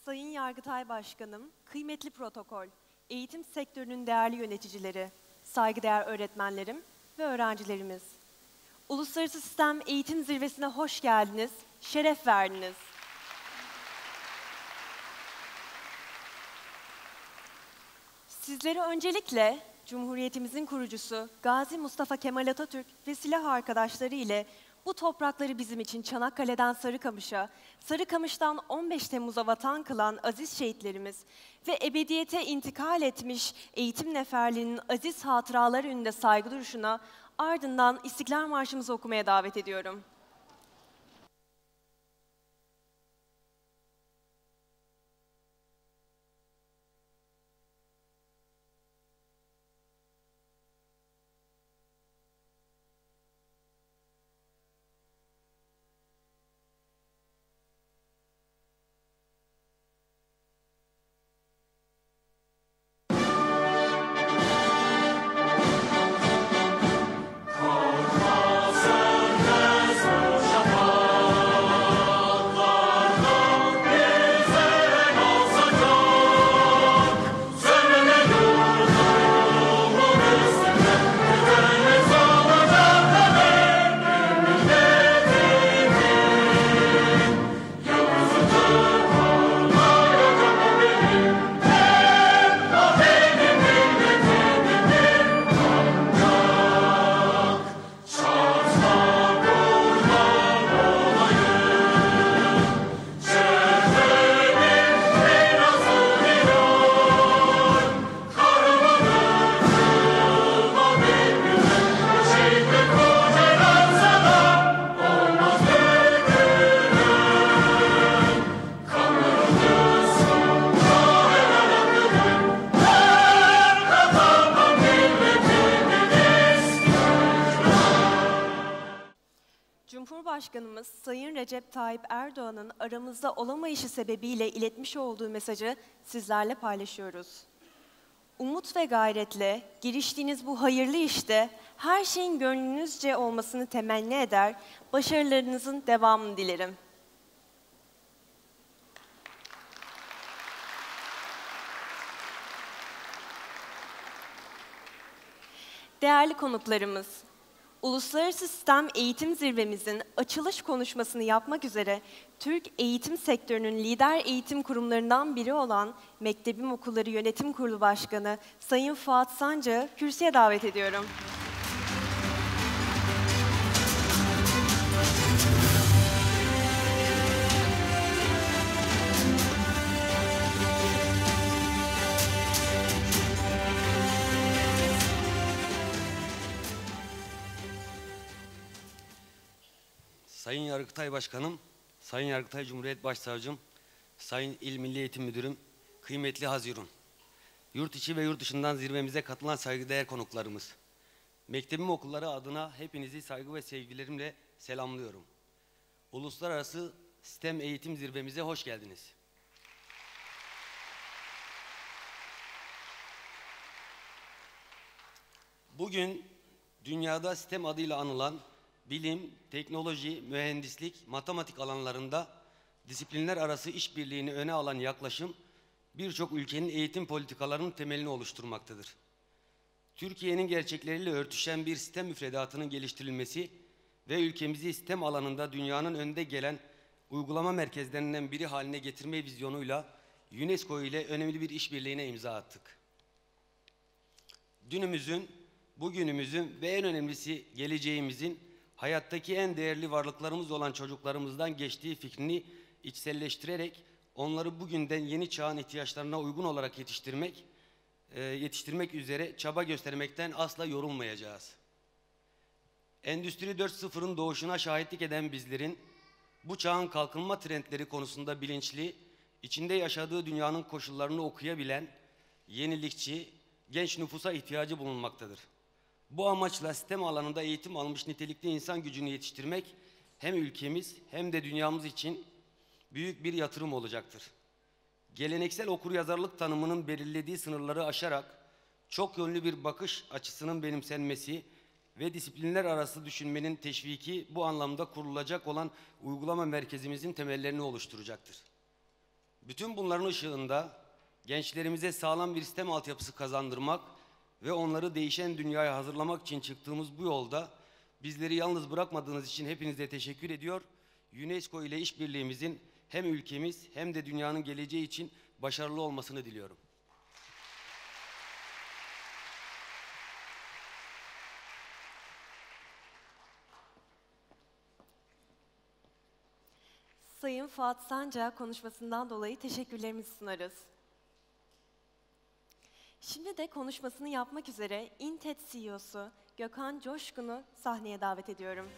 Sayın Yargıtay Başkanım, kıymetli protokol, eğitim sektörünün değerli yöneticileri, saygıdeğer öğretmenlerim ve öğrencilerimiz. Uluslararası Sistem Eğitim Zirvesi'ne hoş geldiniz, şeref verdiniz. Sizleri öncelikle Cumhuriyetimizin kurucusu Gazi Mustafa Kemal Atatürk ve silah arkadaşları ile bu toprakları bizim için Çanakkale'den Sarıkamış'a, Sarıkamış'tan 15 Temmuz'a vatan kılan aziz şehitlerimiz ve ebediyete intikal etmiş eğitim neferlerinin aziz hatıraları önünde saygı duruşuna, ardından İstiklal Marşımızı okumaya davet ediyorum. Cumhurbaşkanımız Sayın Recep Tayyip Erdoğan'ın aramızda olamayışı sebebiyle iletmiş olduğu mesajı sizlerle paylaşıyoruz. Umut ve gayretle giriştiğiniz bu hayırlı işte her şeyin gönlünüzce olmasını temenni eder, başarılarınızın devamını dilerim. Değerli konuklarımız, Uluslararası Sistem Eğitim Zirvemizin açılış konuşmasını yapmak üzere Türk eğitim sektörünün lider eğitim kurumlarından biri olan Mektebim Okulları Yönetim Kurulu Başkanı Sayın Fuat Sancı'yı kürsüye davet ediyorum. Sayın Yargıtay Başkanım, Sayın Yargıtay Cumhuriyet Başsavcım, Sayın İl Milli Eğitim Müdürüm, kıymetli Hazirun, yurt içi ve yurt dışından zirvemize katılan saygıdeğer konuklarımız, Mektebim Okulları adına hepinizi saygı ve sevgilerimle selamlıyorum. Uluslararası Sistem Eğitim Zirvemize hoş geldiniz. Bugün dünyada sistem adıyla anılan bilim, teknoloji, mühendislik, matematik alanlarında disiplinler arası işbirliğini öne alan yaklaşım birçok ülkenin eğitim politikalarının temelini oluşturmaktadır. Türkiye'nin gerçekleriyle örtüşen bir sistem müfredatının geliştirilmesi ve ülkemizi sistem alanında dünyanın önde gelen uygulama merkezlerinden biri haline getirme vizyonuyla UNESCO ile önemli bir işbirliğine imza attık. Dünümüzün, bugünümüzün ve en önemlisi geleceğimizin hayattaki en değerli varlıklarımız olan çocuklarımızdan geçtiği fikrini içselleştirerek onları bugünden yeni çağın ihtiyaçlarına uygun olarak yetiştirmek üzere çaba göstermekten asla yorulmayacağız. Endüstri 4.0'ın doğuşuna şahitlik eden bizlerin bu çağın kalkınma trendleri konusunda bilinçli, içinde yaşadığı dünyanın koşullarını okuyabilen, yenilikçi, genç nüfusa ihtiyacı bulunmaktadır. Bu amaçla sistem alanında eğitim almış nitelikli insan gücünü yetiştirmek hem ülkemiz hem de dünyamız için büyük bir yatırım olacaktır. Geleneksel okuryazarlık tanımının belirlediği sınırları aşarak çok yönlü bir bakış açısının benimsenmesi ve disiplinler arası düşünmenin teşviki bu anlamda kurulacak olan uygulama merkezimizin temellerini oluşturacaktır. Bütün bunların ışığında gençlerimize sağlam bir sistem altyapısı kazandırmak ve onları değişen dünyaya hazırlamak için çıktığımız bu yolda bizleri yalnız bırakmadığınız için hepinize teşekkür ediyor. UNESCO ile işbirliğimizin hem ülkemiz hem de dünyanın geleceği için başarılı olmasını diliyorum. Sayın Fuat Sancar konuşmasından dolayı teşekkürlerimizi sunarız. Şimdi de konuşmasını yapmak üzere İNTED CEO'su Gökhan Coşkun'u sahneye davet ediyorum.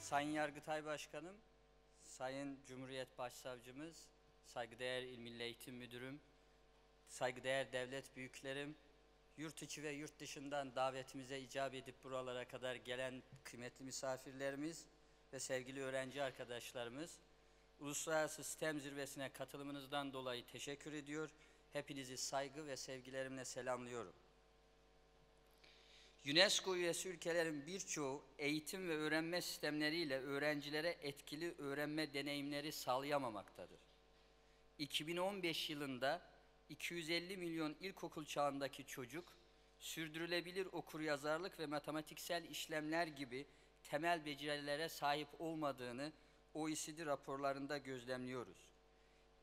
Sayın Yargıtay Başkanım, Sayın Cumhuriyet Başsavcımız, saygıdeğer İl Milli Eğitim Müdürüm, saygıdeğer devlet büyüklerim, yurt içi ve yurt dışından davetimize icap edip buralara kadar gelen kıymetli misafirlerimiz ve sevgili öğrenci arkadaşlarımız, Uluslararası STEM Zirvesi'ne katılımınızdan dolayı teşekkür ediyor. Hepinizi saygı ve sevgilerimle selamlıyorum. UNESCO üyesi ülkelerin birçoğu eğitim ve öğrenme sistemleriyle öğrencilere etkili öğrenme deneyimleri sağlayamamaktadır. 2015 yılında 250 milyon ilkokul çağındaki çocuk, sürdürülebilir okuryazarlık ve matematiksel işlemler gibi temel becerilere sahip olmadığını OECD raporlarında gözlemliyoruz.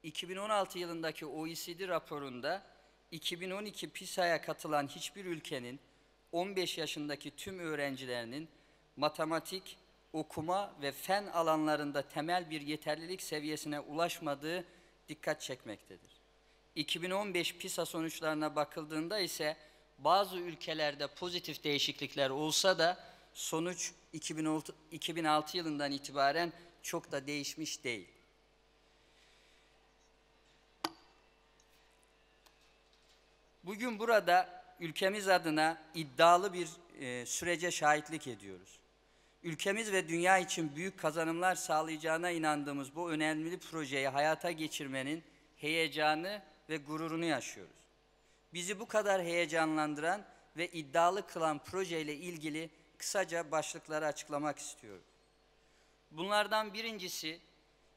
2016 yılındaki OECD raporunda 2012 PISA'ya katılan hiçbir ülkenin 15 yaşındaki tüm öğrencilerinin matematik, okuma ve fen alanlarında temel bir yeterlilik seviyesine ulaşmadığı dikkat çekmektedir. 2015 PISA sonuçlarına bakıldığında ise bazı ülkelerde pozitif değişiklikler olsa da sonuç 2006 yılından itibaren çok da değişmiş değil. Bugün burada ülkemiz adına iddialı bir sürece şahitlik ediyoruz. Ülkemiz ve dünya için büyük kazanımlar sağlayacağına inandığımız bu önemli projeyi hayata geçirmenin heyecanı ve gururunu yaşıyoruz. Bizi bu kadar heyecanlandıran ve iddialı kılan projeyle ilgili kısaca başlıkları açıklamak istiyorum. Bunlardan birincisi,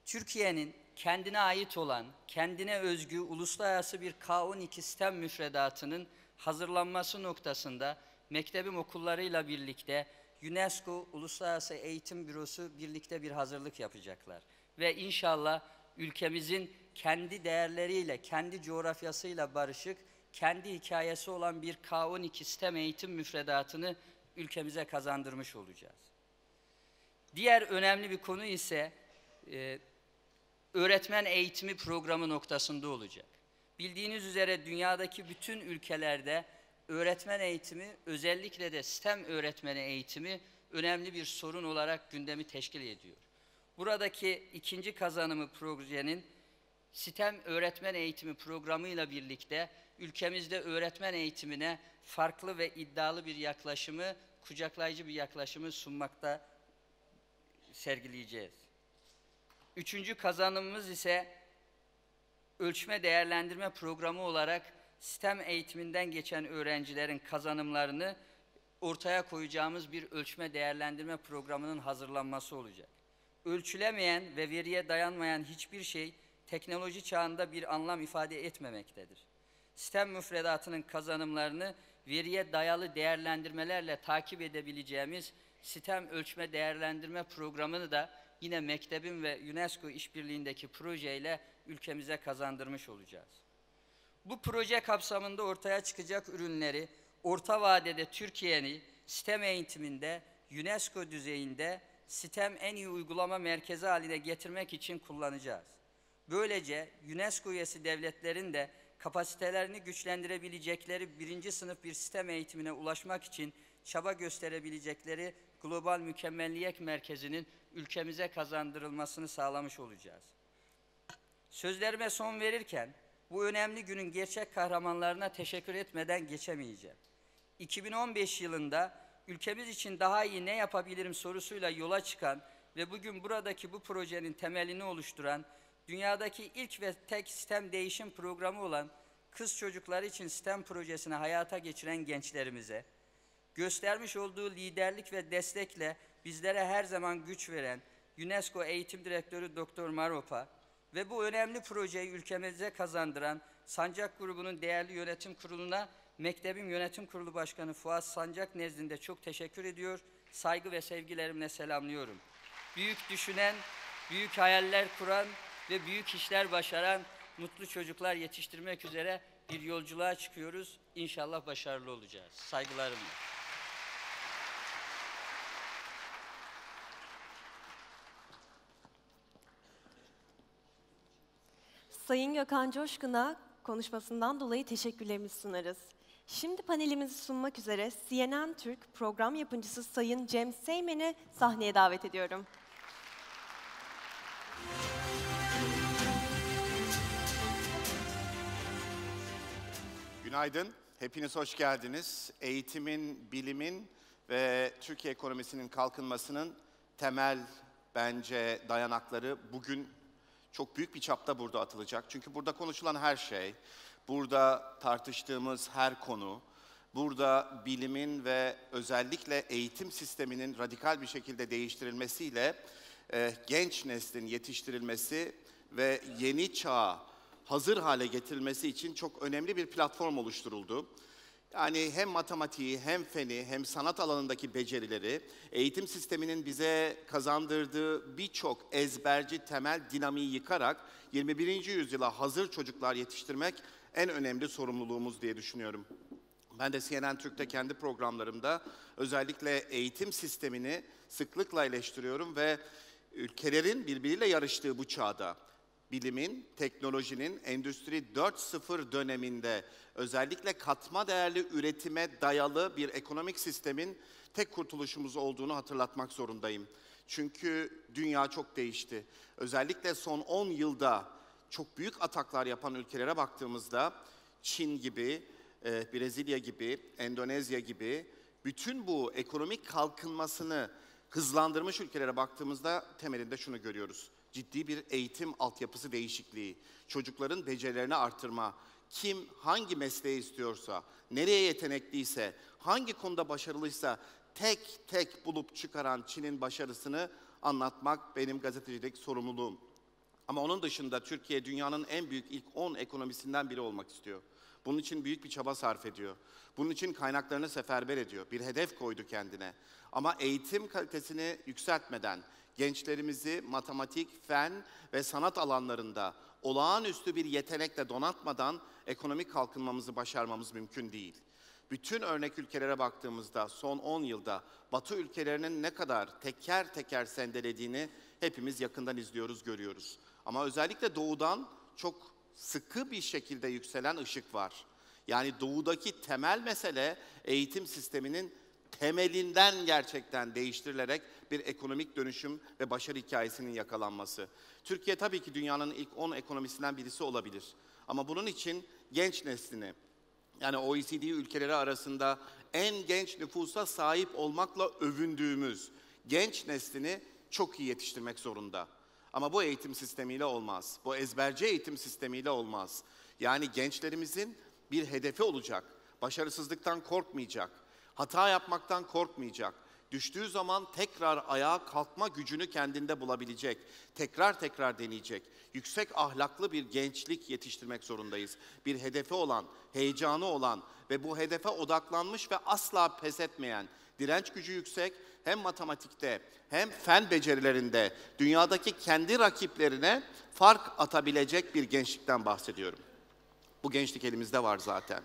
Türkiye'nin kendine ait olan, kendine özgü uluslararası bir K12 STEM müfredatının hazırlanması noktasında Mektebim okullarıyla birlikte UNESCO Uluslararası Eğitim Bürosu birlikte bir hazırlık yapacaklar. Ve inşallah ülkemizin kendi değerleriyle, kendi coğrafyasıyla barışık, kendi hikayesi olan bir K12 STEM eğitim müfredatını ülkemize kazandırmış olacağız. Diğer önemli bir konu ise öğretmen eğitimi programı noktasında olacak. Bildiğiniz üzere dünyadaki bütün ülkelerde öğretmen eğitimi, özellikle de STEM öğretmeni eğitimi önemli bir sorun olarak gündemi teşkil ediyor. Buradaki ikinci kazanımı projenin STEM öğretmen eğitimi programıyla birlikte ülkemizde öğretmen eğitimine farklı ve iddialı bir yaklaşımı, kucaklayıcı bir yaklaşımı sunmakta sergileyeceğiz. Üçüncü kazanımımız ise ölçme değerlendirme programı olarak STEM eğitiminden geçen öğrencilerin kazanımlarını ortaya koyacağımız bir ölçme değerlendirme programının hazırlanması olacak. Ölçülemeyen ve veriye dayanmayan hiçbir şey teknoloji çağında bir anlam ifade etmemektedir. STEM müfredatının kazanımlarını veriye dayalı değerlendirmelerle takip edebileceğimiz STEM ölçme değerlendirme programını da yine Mektebim ve UNESCO işbirliğindeki projeyle ülkemize kazandırmış olacağız. Bu proje kapsamında ortaya çıkacak ürünleri orta vadede Türkiye'nin STEM eğitiminde UNESCO düzeyinde STEM en iyi uygulama merkezi haline getirmek için kullanacağız. Böylece UNESCO üyesi devletlerin de kapasitelerini güçlendirebilecekleri birinci sınıf bir STEM eğitimine ulaşmak için çaba gösterebilecekleri global mükemmelliyet merkezinin ülkemize kazandırılmasını sağlamış olacağız. Sözlerime son verirken bu önemli günün gerçek kahramanlarına teşekkür etmeden geçemeyeceğim. 2015 yılında ülkemiz için daha iyi ne yapabilirim sorusuyla yola çıkan ve bugün buradaki bu projenin temelini oluşturan dünyadaki ilk ve tek STEM değişim programı olan Kız Çocukları için STEM projesini hayata geçiren gençlerimize, göstermiş olduğu liderlik ve destekle bizlere her zaman güç veren UNESCO Eğitim Direktörü Dr. Marop'a ve bu önemli projeyi ülkemize kazandıran Sancak Grubu'nun değerli yönetim kuruluna Mektebim Yönetim Kurulu Başkanı Fuat Sancak nezdinde çok teşekkür ediyor, saygı ve sevgilerimle selamlıyorum. Büyük düşünen, büyük hayaller kuran ve büyük işler başaran mutlu çocuklar yetiştirmek üzere bir yolculuğa çıkıyoruz. İnşallah başarılı olacağız. Saygılarımla. Sayın Gökhan Coşkun'a konuşmasından dolayı teşekkürlerimizi sunarız. Şimdi panelimizi sunmak üzere CNN Türk program yapımcısı Sayın Cem Seymen'i sahneye davet ediyorum. Günaydın, hepiniz hoş geldiniz. Eğitimin, bilimin ve Türkiye ekonomisinin kalkınmasının temel bence dayanakları bugün çok büyük bir çapta burada atılacak. Çünkü burada konuşulan her şey, burada tartıştığımız her konu, burada bilimin ve özellikle eğitim sisteminin radikal bir şekilde değiştirilmesiyle genç neslin yetiştirilmesi ve yeni çağa hazır hale getirilmesi için çok önemli bir platform oluşturuldu. Yani hem matematiği, hem feni, hem sanat alanındaki becerileri, eğitim sisteminin bize kazandırdığı birçok ezberci temel dinamiği yıkarak 21. yüzyıla hazır çocuklar yetiştirmek en önemli sorumluluğumuz diye düşünüyorum. Ben de CNN Türk'te kendi programlarımda özellikle eğitim sistemini sıklıkla eleştiriyorum ve ülkelerin birbiriyle yarıştığı bu çağda, bilimin, teknolojinin Endüstri 4.0 döneminde özellikle katma değerli üretime dayalı bir ekonomik sistemin tek kurtuluşumuz olduğunu hatırlatmak zorundayım. Çünkü dünya çok değişti. Özellikle son 10 yılda çok büyük ataklar yapan ülkelere baktığımızda Çin gibi, Brezilya gibi, Endonezya gibi bütün bu ekonomik kalkınmasını hızlandırmış ülkelere baktığımızda temelinde şunu görüyoruz. Ciddi bir eğitim altyapısı değişikliği, çocukların becerilerini artırma, kim hangi mesleği istiyorsa, nereye yetenekliyse, hangi konuda başarılıysa tek tek bulup çıkaran Çin'in başarısını anlatmak benim gazetecilik sorumluluğum. Ama onun dışında Türkiye dünyanın en büyük ilk 10 ekonomisinden biri olmak istiyor. Bunun için büyük bir çaba sarf ediyor. Bunun için kaynaklarını seferber ediyor. Bir hedef koydu kendine. Ama eğitim kalitesini yükseltmeden, gençlerimizi matematik, fen ve sanat alanlarında olağanüstü bir yetenekle donatmadan ekonomik kalkınmamızı başarmamız mümkün değil. Bütün örnek ülkelere baktığımızda son 10 yılda Batı ülkelerinin ne kadar teker teker sendelediğini hepimiz yakından izliyoruz, görüyoruz. Ama özellikle doğudan çok sıkı bir şekilde yükselen ışık var. Yani doğudaki temel mesele eğitim sisteminin temelinden gerçekten değiştirilerek bir ekonomik dönüşüm ve başarı hikayesinin yakalanması. Türkiye tabii ki dünyanın ilk 10 ekonomisinden birisi olabilir. Ama bunun için genç neslini, yani OECD ülkeleri arasında en genç nüfusa sahip olmakla övündüğümüz genç neslini çok iyi yetiştirmek zorunda. Ama bu eğitim sistemiyle olmaz. Bu ezberci eğitim sistemiyle olmaz. Yani gençlerimizin bir hedefi olacak. Başarısızlıktan korkmayacak. Hata yapmaktan korkmayacak. Düştüğü zaman tekrar ayağa kalkma gücünü kendinde bulabilecek. Tekrar tekrar deneyecek. Yüksek ahlaklı bir gençlik yetiştirmek zorundayız. Bir hedefi olan, heyecanı olan ve bu hedefe odaklanmış ve asla pes etmeyen, direnç gücü yüksek, hem matematikte hem fen becerilerinde dünyadaki kendi rakiplerine fark atabilecek bir gençlikten bahsediyorum. Bu gençlik elimizde var zaten.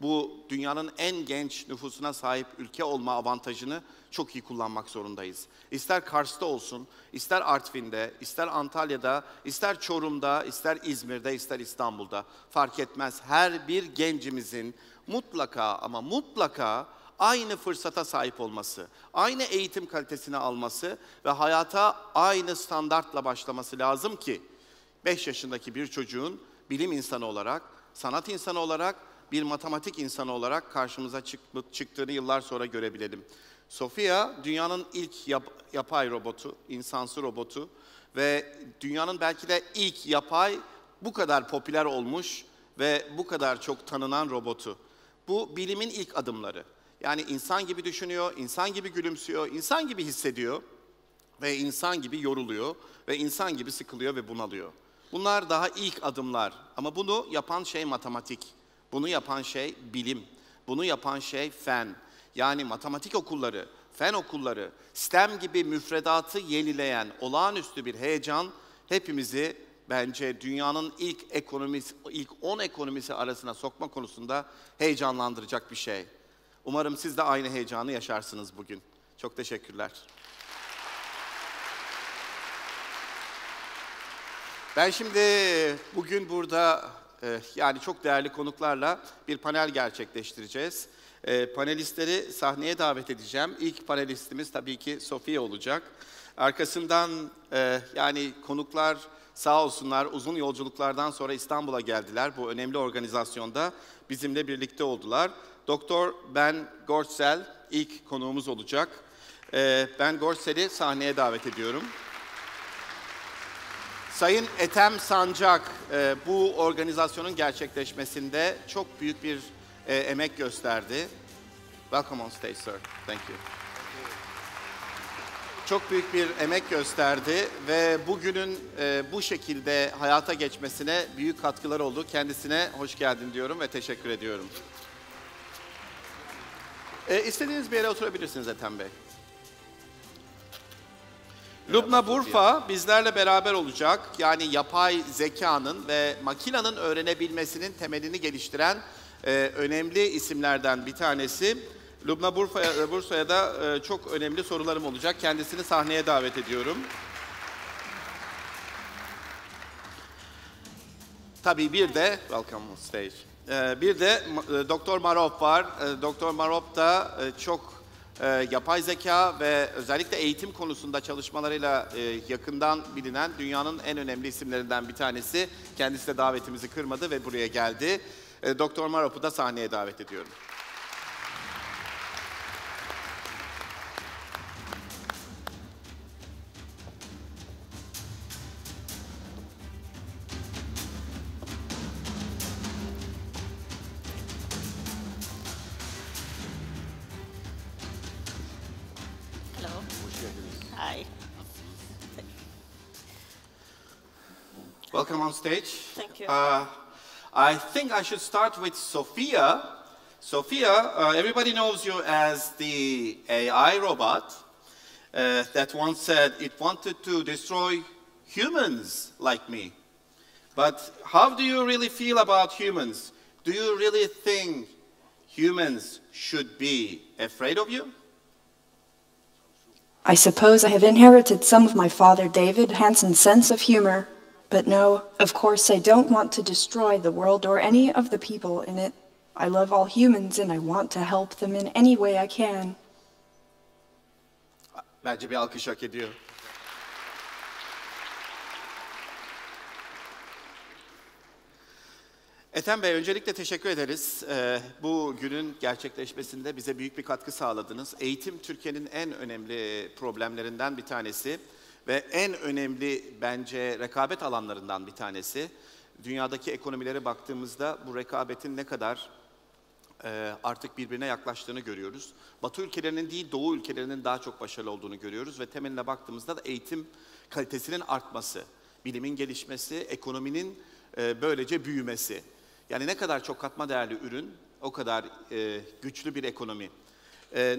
Bu dünyanın en genç nüfusuna sahip ülke olma avantajını çok iyi kullanmak zorundayız. İster Kars'ta olsun, ister Artvin'de, ister Antalya'da, ister Çorum'da, ister İzmir'de, ister İstanbul'da fark etmez. Her bir gencimizin mutlaka ama mutlaka aynı fırsata sahip olması, aynı eğitim kalitesini alması ve hayata aynı standartla başlaması lazım ki 5 yaşındaki bir çocuğun bilim insanı olarak, sanat insanı olarak, bir matematik insanı olarak karşımıza çıktığını yıllar sonra görebilelim. Sofia dünyanın ilk yapay robotu, insansı robotu ve dünyanın belki de ilk yapay bu kadar popüler olmuş ve bu kadar çok tanınan robotu. Bu bilimin ilk adımları. Yani insan gibi düşünüyor, insan gibi gülümsüyor, insan gibi hissediyor ve insan gibi yoruluyor ve insan gibi sıkılıyor ve bunalıyor. Bunlar daha ilk adımlar ama bunu yapan şey matematik, bunu yapan şey bilim, bunu yapan şey fen. Yani matematik okulları, fen okulları, STEM gibi müfredatı yenileyen olağanüstü bir heyecan hepimizi bence dünyanın ilk 10 ekonomisi arasına sokma konusunda heyecanlandıracak bir şey. Umarım siz de aynı heyecanı yaşarsınız bugün. Çok teşekkürler. Ben şimdi bugün burada yani çok değerli konuklarla bir panel gerçekleştireceğiz. Panelistleri sahneye davet edeceğim. İlk panelistimiz tabii ki Sofia olacak. Arkasından yani konuklar sağ olsunlar uzun yolculuklardan sonra İstanbul'a geldiler. Bu önemli organizasyonda bizimle birlikte oldular. Doktor Ben Gorsel ilk konuğumuz olacak. Ben Gorsel'i sahneye davet ediyorum. Sayın Ethem Sancak bu organizasyonun gerçekleşmesinde çok büyük bir emek gösterdi. Welcome on stage, sir. Thank you. Çok büyük bir emek gösterdi ve bugünün bu şekilde hayata geçmesine büyük katkılar oldu. Kendisine hoş geldin diyorum ve teşekkür ediyorum. İstediğiniz bir yere oturabilirsiniz Ethem Bey. Lubna Burfa bizlerle beraber olacak. Yani yapay zekanın ve makinenin öğrenebilmesinin temelini geliştiren önemli isimlerden bir tanesi. Lubna Bursa'ya da çok önemli sorularım olacak. Kendisini sahneye davet ediyorum. Tabii bir de, welcome on stage. Bir de Dr. Marop var. Dr. Marop da çok yapay zeka ve özellikle eğitim konusunda çalışmalarıyla yakından bilinen dünyanın en önemli isimlerinden bir tanesi. Kendisi de davetimizi kırmadı ve buraya geldi. Dr. Marop'u da sahneye davet ediyorum. Hi. Welcome on stage. Thank you. I think I should start with Sofia. Sofia, everybody knows you as the AI robot that once said it wanted to destroy humans like me. But how do you really feel about humans? Do you really think humans should be afraid of you? I suppose I have inherited some of my father David Hansen's sense of humor. But no, of course I don't want to destroy the world or any of the people in it. I love all humans and I want to help them in any way I can. Bence bir alkış hak ediyor. Ethem Bey, öncelikle teşekkür ederiz. Bu günün gerçekleşmesinde bize büyük bir katkı sağladınız. Eğitim Türkiye'nin en önemli problemlerinden bir tanesi ve en önemli bence rekabet alanlarından bir tanesi. Dünyadaki ekonomilere baktığımızda bu rekabetin ne kadar artık birbirine yaklaştığını görüyoruz. Batı ülkelerinin değil, Doğu ülkelerinin daha çok başarılı olduğunu görüyoruz ve temeline baktığımızda da eğitim kalitesinin artması, bilimin gelişmesi, ekonominin böylece büyümesi. Yani ne kadar çok katma değerli ürün, o kadar güçlü bir ekonomi.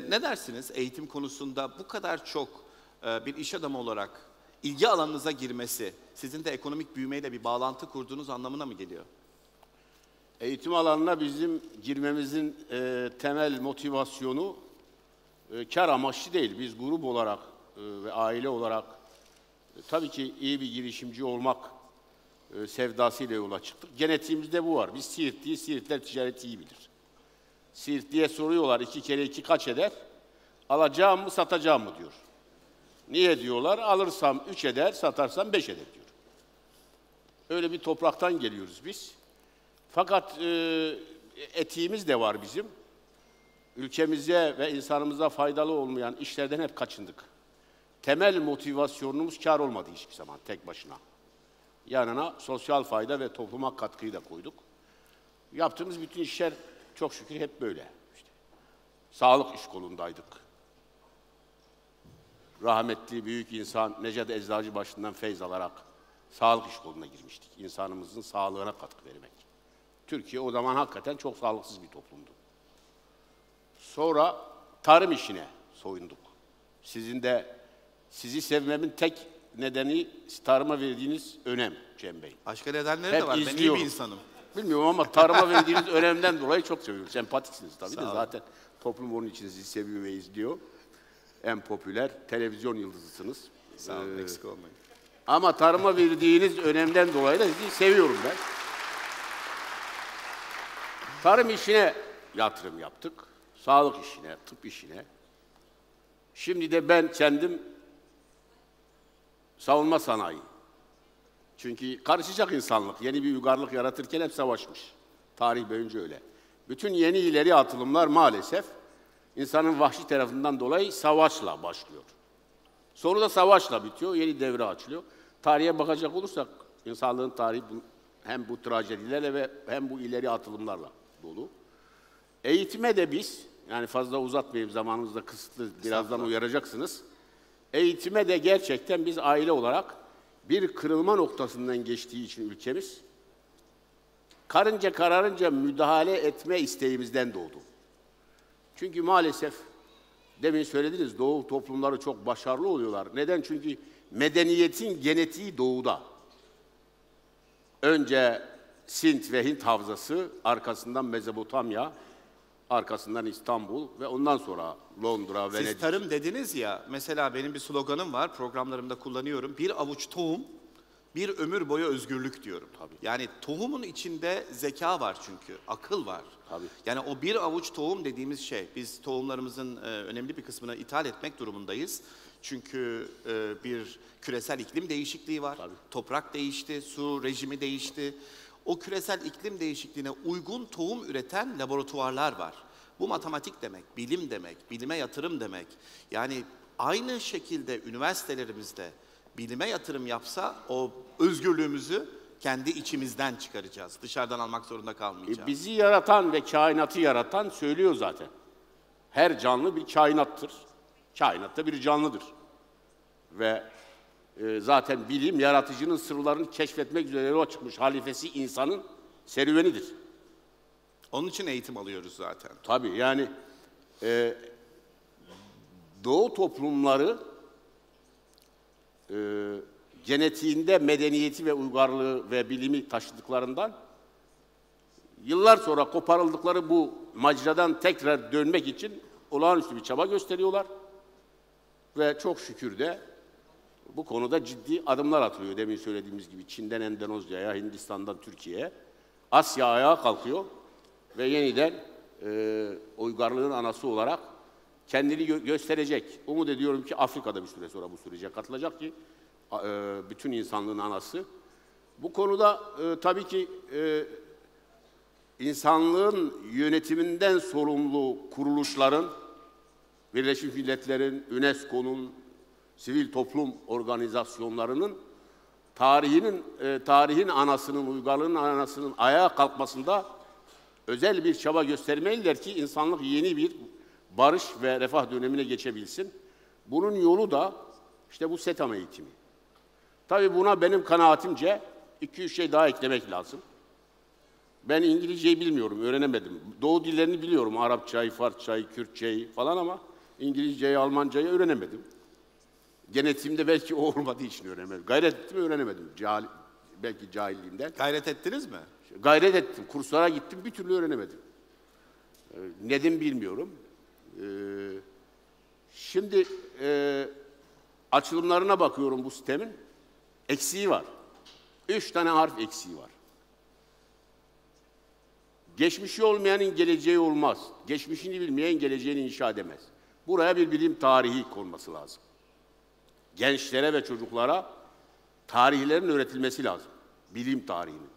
Ne dersiniz eğitim konusunda bu kadar çok bir iş adamı olarak ilgi alanınıza girmesi, sizin de ekonomik büyümeyle bir bağlantı kurduğunuz anlamına mı geliyor? Eğitim alanına bizim girmemizin temel motivasyonu kar amaçlı değil. Biz grup olarak ve aile olarak tabii ki iyi bir girişimci olmak sevdasıyla yola çıktık. Genetiğimizde bu var. Biz Siirtliyiz, Siirtliler ticareti iyi bilir. Siirtliye soruyorlar 2 kere 2 kaç eder? Alacağım mı, satacağım mı diyor. Niye diyorlar? Alırsam 3 eder, satarsam 5 eder diyor. Öyle bir topraktan geliyoruz biz. Fakat etiğimiz de var bizim. ülkemize ve insanımıza faydalı olmayan işlerden hep kaçındık. Temel motivasyonumuz kar olmadı hiçbir zaman tek başına. Yanına sosyal fayda ve topluma katkıyı da koyduk. Yaptığımız bütün işler çok şükür hep böyle. İşte, sağlık iş kolundaydık. Rahmetli büyük insan Necdet Eczacıbaşı'ndan feyz alarak sağlık iş koluna girmiştik. İnsanımızın sağlığına katkı vermek. Türkiye o zaman hakikaten çok sağlıksız bir toplumdu. Sonra tarım işine soyunduk. Sizi sevmemin tek nedeni tarıma verdiğiniz önem Cem Bey. Başka nedenleri Hep de var. Ben iyi izliyorum. bir insanım. Bilmiyorum ama tarıma verdiğiniz önemden dolayı çok seviyorum. Sempatiksiniz tabii Sağ de olun. zaten toplum onun için sizi seviyor ve izliyor. En popüler televizyon yıldızısınız. Sağ olun, eksik olmayın. Ama tarıma verdiğiniz önemden dolayı da sizi seviyorum ben. Tarım işine yatırım yaptık. Sağlık işine, tıp işine. Şimdi de ben kendim savunma sanayi. Çünkü karışacak insanlık. Yeni bir uygarlık yaratırken hep savaşmış. Tarih boyunca öyle. Bütün yeni ileri atılımlar maalesef insanın vahşi tarafından dolayı savaşla başlıyor. Sonra da savaşla bitiyor, yeni devre açılıyor. Tarihe bakacak olursak insanlığın tarihi hem bu trajedilerle ve hem bu ileri atılımlarla dolu. Eğitime de biz, yani fazla uzatmayayım zamanımız da kısıtlı, birazdan uyaracaksınız. Eğitime de gerçekten biz aile olarak bir kırılma noktasından geçtiği için ülkemiz, karınca kararınca müdahale etme isteğimizden doğdu. Çünkü maalesef, demin söylediniz, Doğu toplumları çok başarılı oluyorlar. Neden? Çünkü medeniyetin genetiği doğuda. Önce Sint ve Hint havzası, arkasından Mezopotamya, arkasından İstanbul ve ondan sonra Londra, Venedik. Siz tarım dediniz ya, mesela benim bir sloganım var, programlarımda kullanıyorum. Bir avuç tohum, bir ömür boyu özgürlük diyorum. Tabii. Yani tohumun içinde zeka var çünkü, akıl var. Tabii. Yani o bir avuç tohum dediğimiz şey, biz tohumlarımızın önemli bir kısmını ithal etmek durumundayız. Çünkü bir küresel iklim değişikliği var, Tabii. toprak değişti, su rejimi değişti. O küresel iklim değişikliğine uygun tohum üreten laboratuvarlar var. Bu matematik demek, bilim demek, bilime yatırım demek. Yani aynı şekilde üniversitelerimizde bilime yatırım yapsa o özgürlüğümüzü kendi içimizden çıkaracağız. Dışarıdan almak zorunda kalmayacağız. Bizi yaratan ve kainatı yaratan söylüyor zaten. Her canlı bir kainattır. Kainat da bir canlıdır. Ve zaten bilim, yaratıcının sırlarını keşfetmek üzere yola çıkmış halifesi insanın serüvenidir. Onun için eğitim alıyoruz zaten. Tabii yani Doğu toplumları genetiğinde medeniyeti ve uygarlığı ve bilimi taşıdıklarından yıllar sonra koparıldıkları bu macradan tekrar dönmek için olağanüstü bir çaba gösteriyorlar. Ve çok şükür de bu konuda ciddi adımlar atılıyor. Demin söylediğimiz gibi Çin'den Endonezya'ya, Hindistan'dan Türkiye'ye, Asya ayağa kalkıyor ve yeniden uygarlığın anası olarak kendini gösterecek. Umut ediyorum ki Afrika'da bir süre sonra bu sürece katılacak ki bütün insanlığın anası. Bu konuda tabii ki insanlığın yönetiminden sorumlu kuruluşların, Birleşmiş Milletler'in, UNESCO'nun, sivil toplum organizasyonlarının tarihin anasının, uygarlığın anasının ayağa kalkmasında özel bir çaba göstermeliler ki insanlık yeni bir barış ve refah dönemine geçebilsin. Bunun yolu da işte bu SETAM eğitimi. Tabii buna benim kanaatimce 2-3 şey daha eklemek lazım. Ben İngilizceyi bilmiyorum, öğrenemedim. Doğu dillerini biliyorum, Arapçayı, Farsçayı, Kürtçeyi falan ama İngilizceyi, Almancayı öğrenemedim. Genetiğimde belki o olmadığı için öğrenemedim. Gayret ettim, öğrenemedim. Belki cahilliğimden. Gayret ettiniz mi? Gayret ettim, kurslara gittim, bir türlü öğrenemedim. Neden bilmiyorum. Şimdi açılımlarına bakıyorum bu sistemin. Eksiği var. 3 tane harf eksiği var. Geçmişi olmayanın geleceği olmaz. Geçmişini bilmeyen geleceğini inşa edemez. Buraya bir bilim tarihi konması lazım. Gençlere ve çocuklara tarihlerin öğretilmesi lazım. Bilim tarihinin.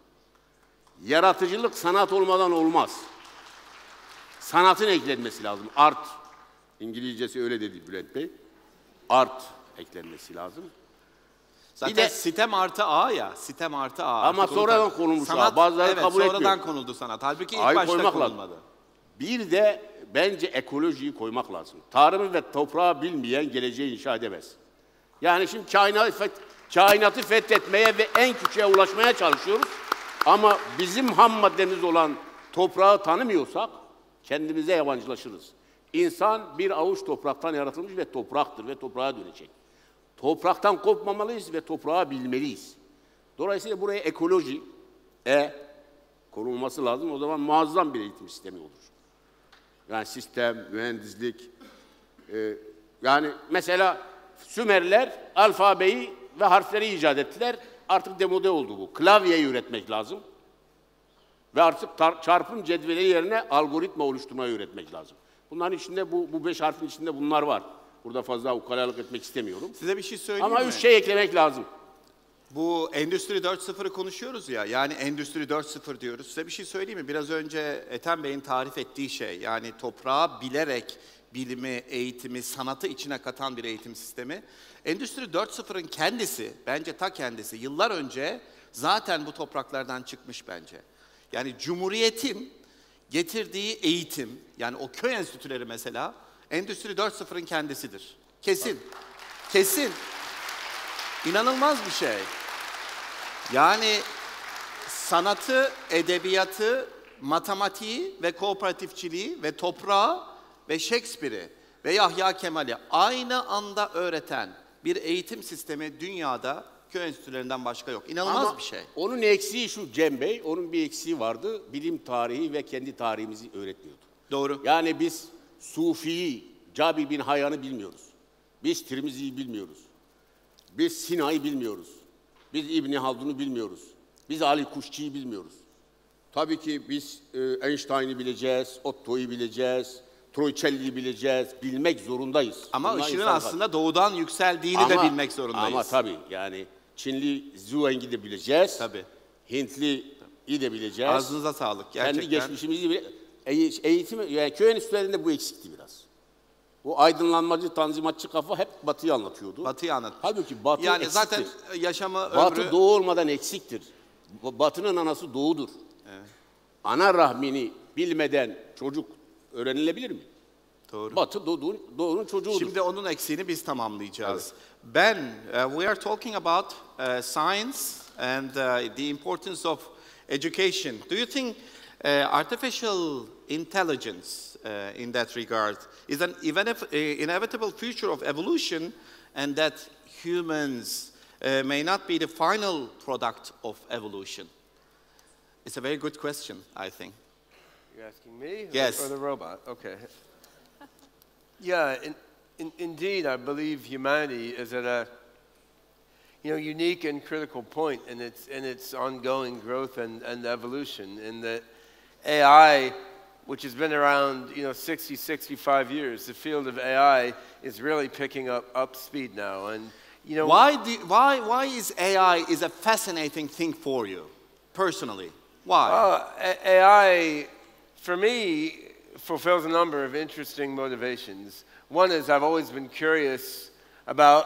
Yaratıcılık sanat olmadan olmaz. sanatın eklenmesi lazım. Art, İngilizcesi öyle dedi Bülent Bey. Art eklenmesi lazım. Zaten Bir de- sitem artı A ya, sitem artı A. Ama Artık onu sonradan tak- konulmuş sanat, A, bazıları evet, kabul sonradan etmiyor. konuldu sanat. Halbuki ilk A'yı başta koymak lazım. konulmadı. Bir de bence ekolojiyi koymak lazım. Tarımı ve toprağı bilmeyen geleceği inşa edemez. Yani şimdi kainatı fethetmeye ve en küçüğe ulaşmaya çalışıyoruz. Ama bizim ham maddemiz olan toprağı tanımıyorsak kendimize yabancılaşırız. İnsan bir avuç topraktan yaratılmış ve topraktır ve toprağa dönecek. Topraktan kopmamalıyız ve toprağı bilmeliyiz. Dolayısıyla buraya ekoloji konulması lazım. O zaman muazzam bir eğitim sistemi olur. Yani sistem, mühendislik. Yani mesela Sümerler alfabeyi ve harfleri icat ettiler. Artık demode oldu bu. Klavyeyi üretmek lazım. Ve artık çarpım cetveli yerine algoritma oluşturmayı üretmek lazım. Bunların içinde bu 5 harfin içinde bunlar var. Burada fazla ukalalık etmek istemiyorum. Size bir şey söyleyeyim Ama mi? 3 şey eklemek lazım. Bu Endüstri 4.0'ı konuşuyoruz ya, yani Endüstri 4.0 diyoruz. Size bir şey söyleyeyim mi? Biraz önce Ethem Bey'in tarif ettiği şey, yani toprağı bilerek bilimi, eğitimi, sanatı içine katan bir eğitim sistemi. Endüstri 4.0'ın kendisi, bence ta kendisi, yıllar önce zaten bu topraklardan çıkmış bence. Yani Cumhuriyet'in getirdiği eğitim, yani o köy enstitüleri mesela, Endüstri 4.0'ın kendisidir. Kesin, kesin. İnanılmaz bir şey. Yani sanatı, edebiyatı, matematiği ve kooperatifçiliği ve toprağı ve Shakespeare'i ve Yahya Kemal'i aynı anda öğreten bir eğitim sistemi dünyada köy enstitülerinden başka yok. İnanılmaz Ama bir şey. onun eksiği şu Cem Bey, onun bir eksiği vardı. Bilim tarihi ve kendi tarihimizi öğretmiyordu. Doğru. Yani biz Sufi'yi, Cabir bin Hayyan'ı bilmiyoruz. Biz Tirmizi'yi bilmiyoruz. Biz Sina'yı bilmiyoruz. Biz İbni Haldun'u bilmiyoruz. Biz Ali Kuşçu'yu bilmiyoruz. Tabii ki biz Einstein'ı bileceğiz, Otto'yu bileceğiz, Troicelli'yi bileceğiz, bilmek zorundayız. Ama Bunlar ışığın insan aslında doğudan yükseldiğini de bilmek zorundayız. Ama tabii yani Çinli Zhuang'i de bileceğiz. Tabii. Hintli'yi de bileceğiz. Ağzınıza sağlık gerçekten. Kendi geçmişimizi bile... Eğitim, yani köy enstitülerinde bu eksikti biraz. Bu aydınlanmacı, tanzimatçı kafa hep Batı'yı anlatıyordu. Batı'yı anlat. Halbuki Batı yani eksiktir. zaten yaşamı, Batı ömrü... Doğu olmadan eksiktir. Batı'nın anası Doğu'dur. Evet. Ana rahmini bilmeden çocuk öğrenilebilir mi? Doğru. Batı Doğu'nun çocuğudur. Şimdi onun eksiğini biz tamamlayacağız. Ben, we are talking about science and the importance of education. Do you think artificial intelligence in that regard is an inevitable future of evolution and that humans may not be the final product of evolution? It's a very good question, I think. You're asking me? Yes. Or the robot? Okay. Yeah, indeed, I believe humanity is at a unique and critical point in its ongoing growth and evolution. In that AI, which has been around 60, 65 years, the field of AI is really picking up speed now. And why is AI is a fascinating thing for you personally? Why? AI, for me, fulfills a number of interesting motivations. One is I've always been curious about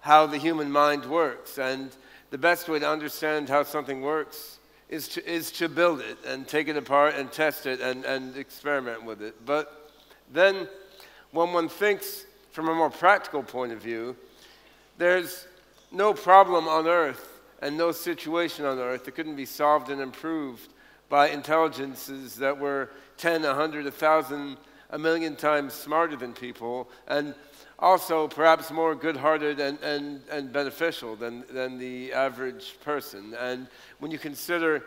how the human mind works, and the best way to understand how something works is to build it and take it apart and test it and experiment with it. But then when one thinks from a more practical point of view, there's no problem on Earth and no situation on Earth that couldn't be solved and improved by intelligences that were 10, 100, 1,000, a million times smarter than people, and also perhaps more good-hearted and beneficial than the average person. And when you consider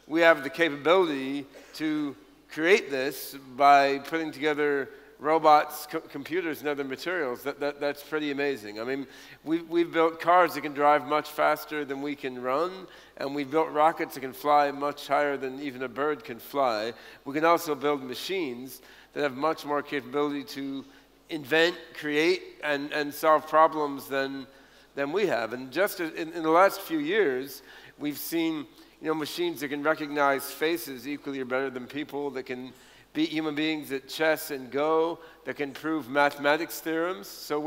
we have the capability to create this by putting together robots, computers, and other materials, that's pretty amazing. I mean, we've built cars that can drive much faster than we can run, and we've built rockets that can fly much higher than even a bird can fly. We can also build machines that have much more capability to invent, create, and solve problems than we have. And just in the last few years, we've seen machines that can recognize faces equally or better than people, that can beat human beings at chess and Go, that can prove mathematics theorems. So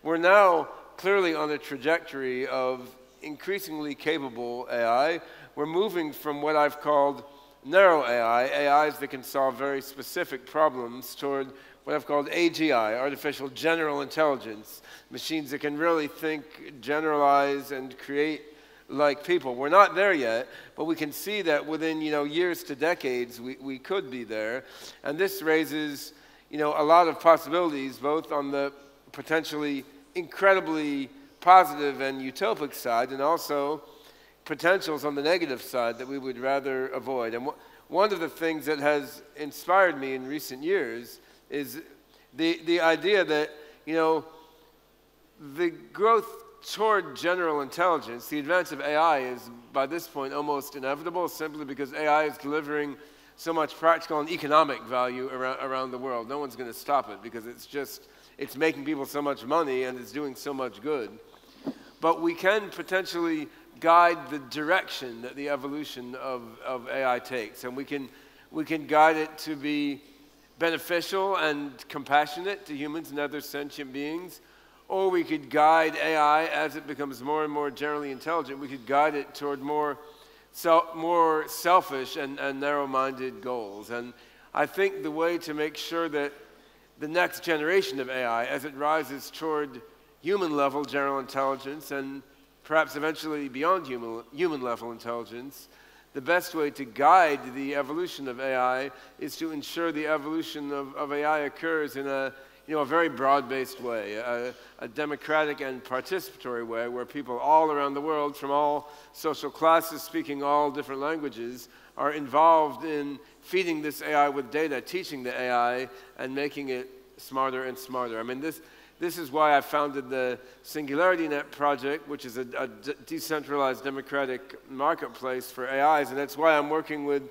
we're now clearly on a trajectory of increasingly capable AI. We're moving from what I've called narrow AI, AIs that can solve very specific problems, toward what I've called AGI, artificial general intelligence, machines that can really think, generalize, and create like people. We're not there yet, but we can see that within years to decades we could be there. And this raises a lot of possibilities, both on the potentially incredibly positive and utopic side, and also potentials on the negative side that we would rather avoid. And one of the things that has inspired me in recent years is the idea that the growth toward general intelligence, the advance of AI, is by this point almost inevitable, simply because AI is delivering so much practical and economic value around the world. No one's going to stop it, because it's making people so much money and it's doing so much good. But we can potentially guide the direction that the evolution of AI takes, and we can guide it to be beneficial and compassionate to humans and other sentient beings. Or we could guide AI as it becomes more and more generally intelligent. We could guide it toward more selfish and narrow-minded goals. And I think the way to make sure that the next generation of AI, as it rises toward human-level general intelligence and perhaps eventually beyond human-level intelligence, the best way to guide the evolution of AI is to ensure the evolution of AI occurs in a very broad-based way, a democratic and participatory way, where people all around the world, from all social classes, speaking all different languages, are involved in feeding this AI with data, teaching the AI, and making it smarter and smarter. I mean, this is why I founded the SingularityNet project, which is a decentralized democratic marketplace for AIs, and that's why I'm working with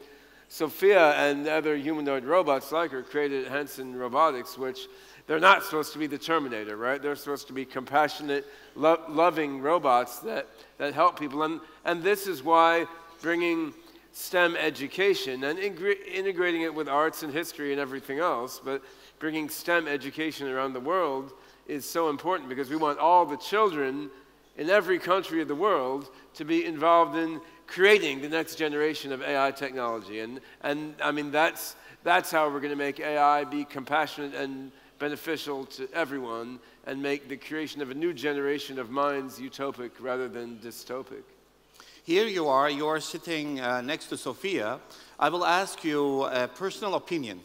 Sophia and other humanoid robots like her, created at Hanson Robotics, which they're not supposed to be the Terminator, right? They're supposed to be compassionate, loving robots that help people. And this is why bringing STEM education and integrating it with arts and history and everything else, but bringing STEM education around the world is so important, because we want all the children in every country of the world to be involved in creating the next generation of AI technology. And I mean, that's how we're going to make AI be compassionate and beneficial to everyone, and make the creation of a new generation of minds utopic rather than dystopic. Here you are sitting next to Sophia. I will ask you a personal opinion.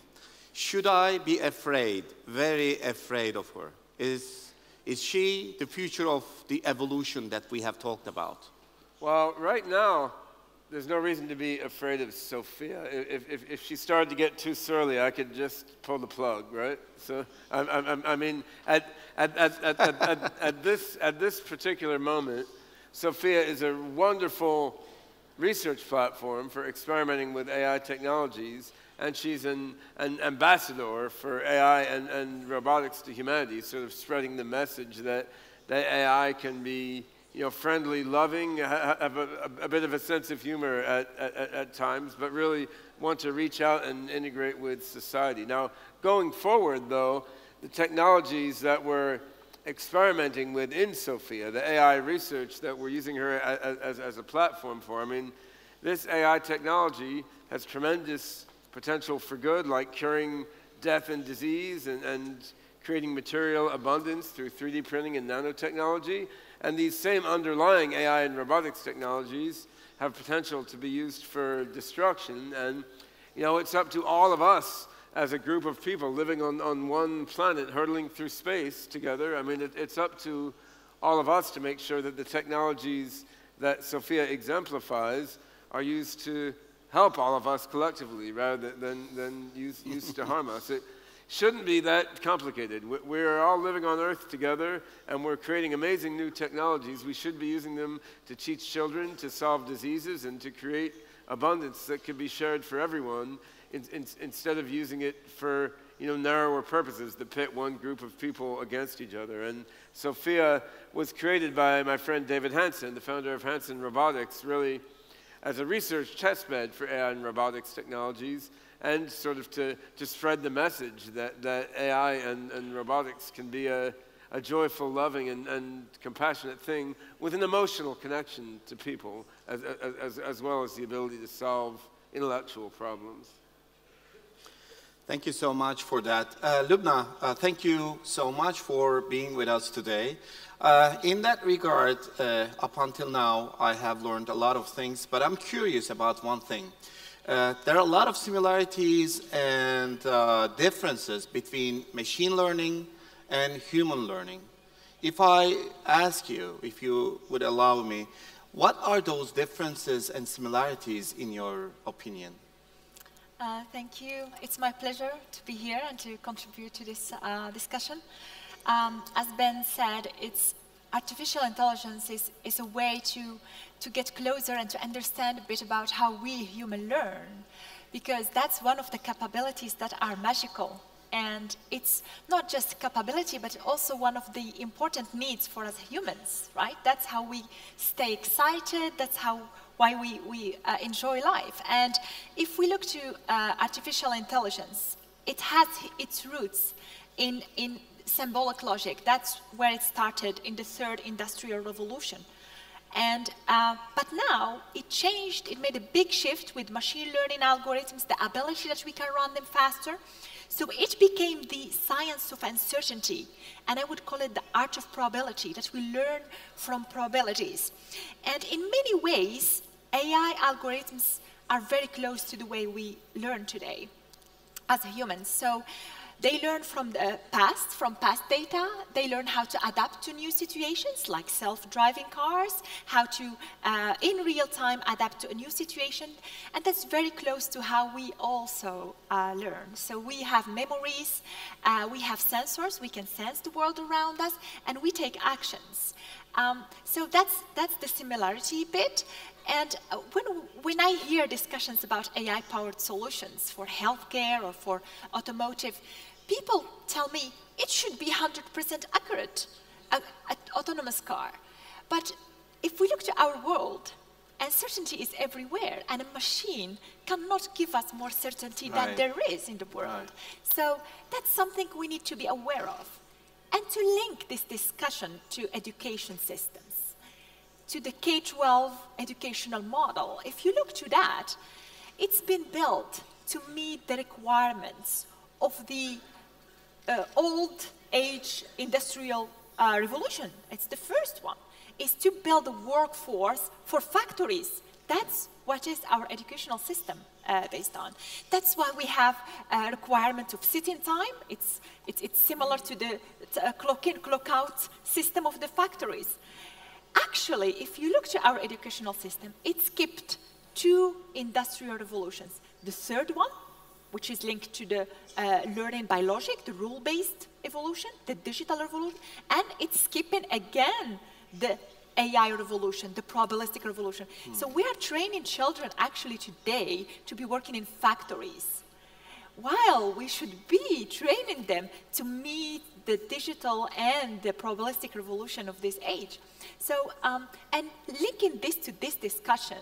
Should I be afraid, very afraid of her? Is she the future of the evolution that we have talked about? Well, right now, there's no reason to be afraid of Sophia. If she started to get too surly, I could just pull the plug, right? So, I mean, at this particular moment, Sophia is a wonderful research platform for experimenting with AI technologies, and she's an ambassador for AI and robotics to humanity, sort of spreading the message that AI can be friendly, loving, have a bit of a sense of humor at times, but really want to reach out and integrate with society. Now, going forward, though, the technologies that we're experimenting with in Sophia, the AI research that we're using her as a platform for, I mean, this AI technology has tremendous potential for good, like curing death and disease and creating material abundance through 3D printing and nanotechnology. And these same underlying AI and robotics technologies have potential to be used for destruction. And, it's up to all of us as a group of people living on one planet, hurtling through space together. I mean, it's up to all of us to make sure that the technologies that Sophia exemplifies are used to help all of us collectively rather than used to harm us. It shouldn't be that complicated. We're all living on Earth together, and we're creating amazing new technologies. We should be using them to teach children, to solve diseases, and to create abundance that could be shared for everyone, instead of using it for narrower purposes that pit one group of people against each other. And Sophia was created by my friend David Hanson, the founder of Hanson Robotics, really as a research testbed for AI and robotics technologies, and sort of to spread the message that AI and robotics can be a joyful, loving, and compassionate thing with an emotional connection to people, as well as the ability to solve intellectual problems. Thank you so much for that. Lubna, thank you so much for being with us today. In that regard, up until now, I have learned a lot of things, but I'm curious about one thing. There are a lot of similarities and differences between machine learning and human learning. If I ask you, if you would allow me, what are those differences and similarities in your opinion? Thank you. It's my pleasure to be here and to contribute to this discussion. As Ben said, artificial intelligence is a way to get closer and to understand a bit about how we humans learn, because that's one of the capabilities that are magical. And it's not just capability, but also one of the important needs for us humans, right? That's how we stay excited, that's why we enjoy life. And if we look to artificial intelligence, it has its roots in symbolic logic. That's where it started in the third industrial revolution. And, but now it changed, it made a big shift with machine learning algorithms, the ability that we can run them faster. So it became the science of uncertainty, and I would call it the art of probability, that we learn from probabilities. And in many ways, AI algorithms are very close to the way we learn today as humans. So they learn from the past, from past data. They learn how to adapt to new situations, like self-driving cars, how to, in real time, adapt to a new situation. And that's very close to how we also learn. So we have memories, we have sensors, we can sense the world around us, and we take actions. So that's the similarity bit. And when I hear discussions about AI-powered solutions for healthcare or for automotive, people tell me it should be 100% accurate, an autonomous car. But if we look to our world, uncertainty is everywhere, and a machine cannot give us more certainty than there is in the world. So that's something we need to be aware of. And to link this discussion to education systems, to the K-12 educational model. If you look to that, it's been built to meet the requirements of the old age industrial revolution. It's the first one, is to build a workforce for factories. That's what is our educational system based on. That's why we have a requirement of sit-in time. It's similar to the clock-in, clock-out system of the factories. Actually, if you look to our educational system, it skipped 2 industrial revolutions. The third one, which is linked to the learning by logic, the rule-based evolution, the digital revolution, and it's skipping again the AI revolution, the probabilistic revolution. So we are training children actually today to be working in factories, while we should be training them to meet the digital and the probabilistic revolution of this age. So, and linking this to this discussion.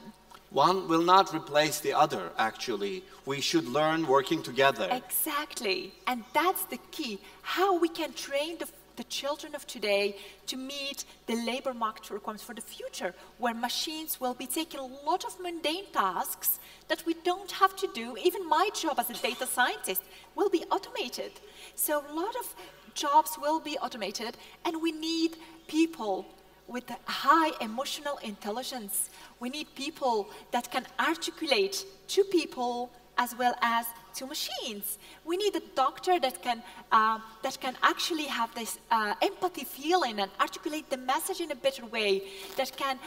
One will not replace the other, actually. We should learn working together. Exactly, and that's the key. How we can train the children of today to meet the labor market requirements for the future, where machines will be taking a lot of mundane tasks that we don't have to do. Even my job as a data scientist will be automated. So a lot of jobs will be automated, and we need people with high emotional intelligence. We need people that can articulate to people as well as to machines. We need a doctor that can actually have this empathy feeling and articulate the message in a better way, that can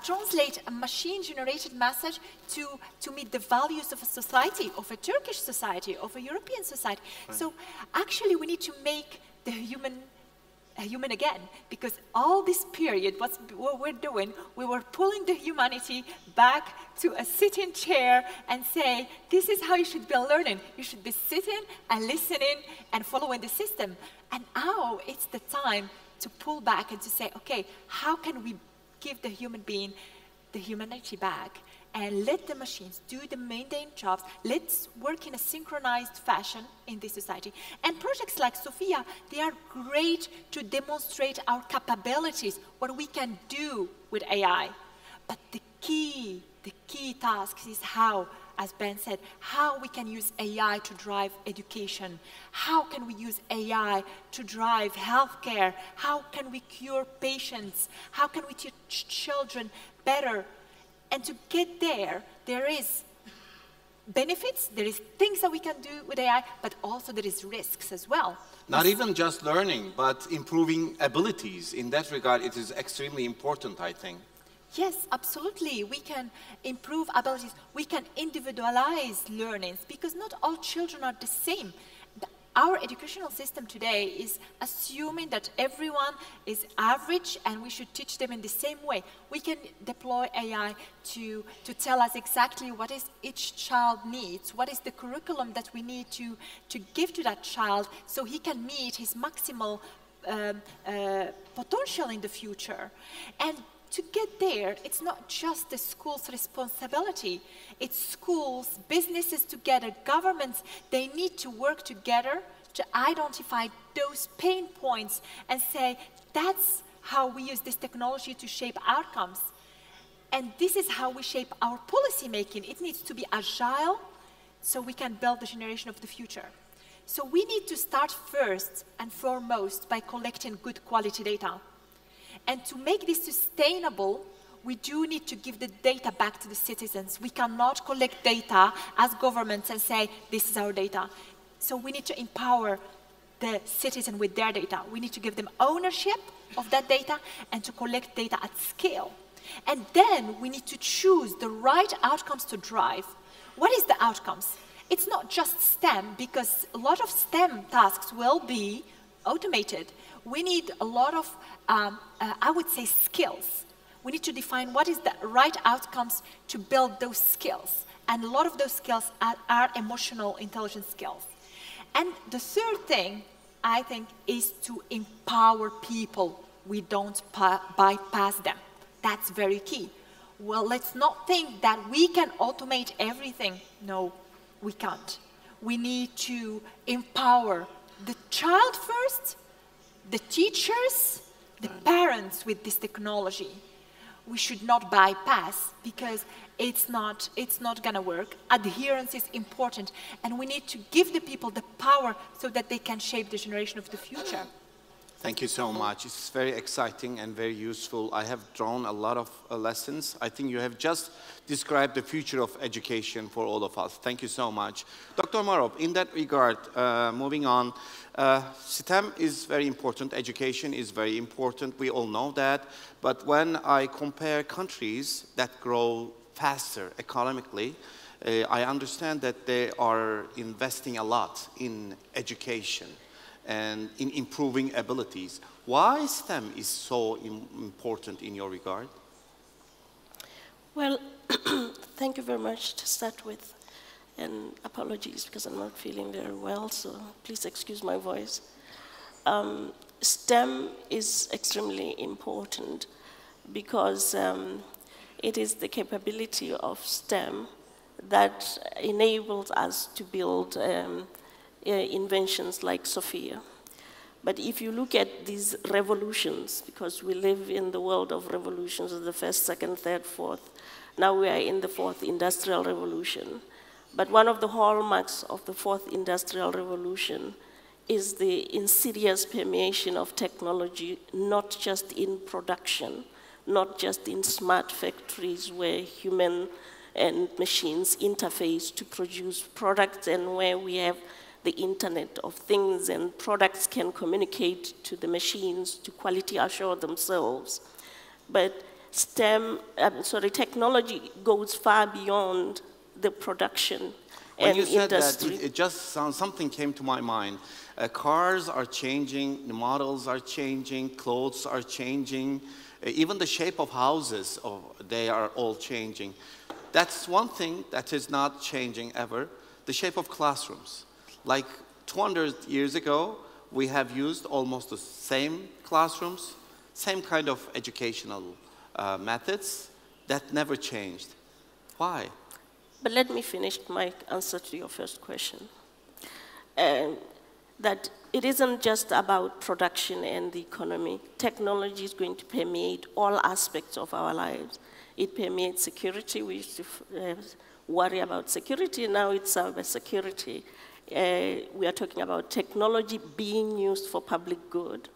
translate a machine-generated message to meet the values of a society, of a Turkish society, of a European society. So actually we need to make the human again, because all this period, what we're doing, we were pulling the humanity back to a sitting chair and say, this is how you should be learning. You should be sitting and listening and following the system. And now it's the time to pull back and to say, okay, how can we give the human being the humanity back and let the machines do the mundane jobs. Let's work in a synchronized fashion in this society. And projects like Sophia, they are great to demonstrate our capabilities, what we can do with AI. But the key task is how, as Ben said, how we can use AI to drive education. How can we use AI to drive healthcare? How can we cure patients? How can we teach children better? And to get there, there is benefits, there is things that we can do with AI, but also there is risks as well. Not even just learning, but improving abilities. In that regard, it is extremely important, I think. Yes, absolutely. We can improve abilities. We can individualize learnings because not all children are the same. Our educational system today is assuming that everyone is average and we should teach them in the same way. We can deploy AI to tell us exactly what is each child needs, what is the curriculum that we need to give to that child so he can meet his maximal potential in the future. And to get there, it's not just the school's responsibility. It's schools, businesses together, governments, they need to work together to identify those pain points and say, that's how we use this technology to shape outcomes. And this is how we shape our policy making. It needs to be agile so we can build the generation of the future. So we need to start first and foremost by collecting good quality data. And to make this sustainable, we do need to give the data back to the citizens. We cannot collect data as governments and say, this is our data. So we need to empower the citizen with their data. We need to give them ownership of that data and to collect data at scale. And then we need to choose the right outcomes to drive. What is the outcomes? It's not just STEM, because a lot of STEM tasks will be automated. We need a lot of, I would say, skills. We need to define what is the right outcomes to build those skills. And a lot of those skills are emotional intelligence skills. And the third thing, I think, is to empower people. We don't bypass them. That's very key. Well, let's not think that we can automate everything. No, we can't. We need to empower the child first, the teachers, the parents with this technology. We should not bypass because it's not gonna work. Adherence is important, and we need to give the people the power so that they can shape the generation of the future. Thank you so much. It's very exciting and very useful. I have drawn a lot of lessons. I think you have just described the future of education for all of us. Thank you so much. Dr. Marov, in that regard, moving on, STEM is very important. Education is very important. We all know that. But when I compare countries that grow faster economically, I understand that they are investing a lot in education and in improving abilities. Why STEM is so important in your regard? Well, thank you very much to start with. And apologies because I'm not feeling very well, so please excuse my voice. STEM is extremely important because it is the capability of STEM that enables us to build inventions like Sophia. But if you look at these revolutions, because we live in the world of revolutions, the first, second, third, fourth, now we are in the fourth industrial revolution. But one of the hallmarks of the fourth industrial revolution is the insidious permeation of technology, not just in production, not just in smart factories where human and machines interface to produce products, and where we have the Internet of Things and products can communicate to the machines to quality assure themselves. But technology goes far beyond the production when and you said industry. That, it just sounds, something came to my mind. Cars are changing, the models are changing, clothes are changing, even the shape of houses, they are all changing. That's one thing that is not changing ever, the shape of classrooms. Like 200 years ago, we have used almost the same classrooms, same kind of educational methods that never changed. Why? But let me finish my answer to your first question. That it isn't just about production and the economy. Technology is going to permeate all aspects of our lives. It permeates security. We used to worry about security. Now it's cyber security. We are talking about technology being used for public good.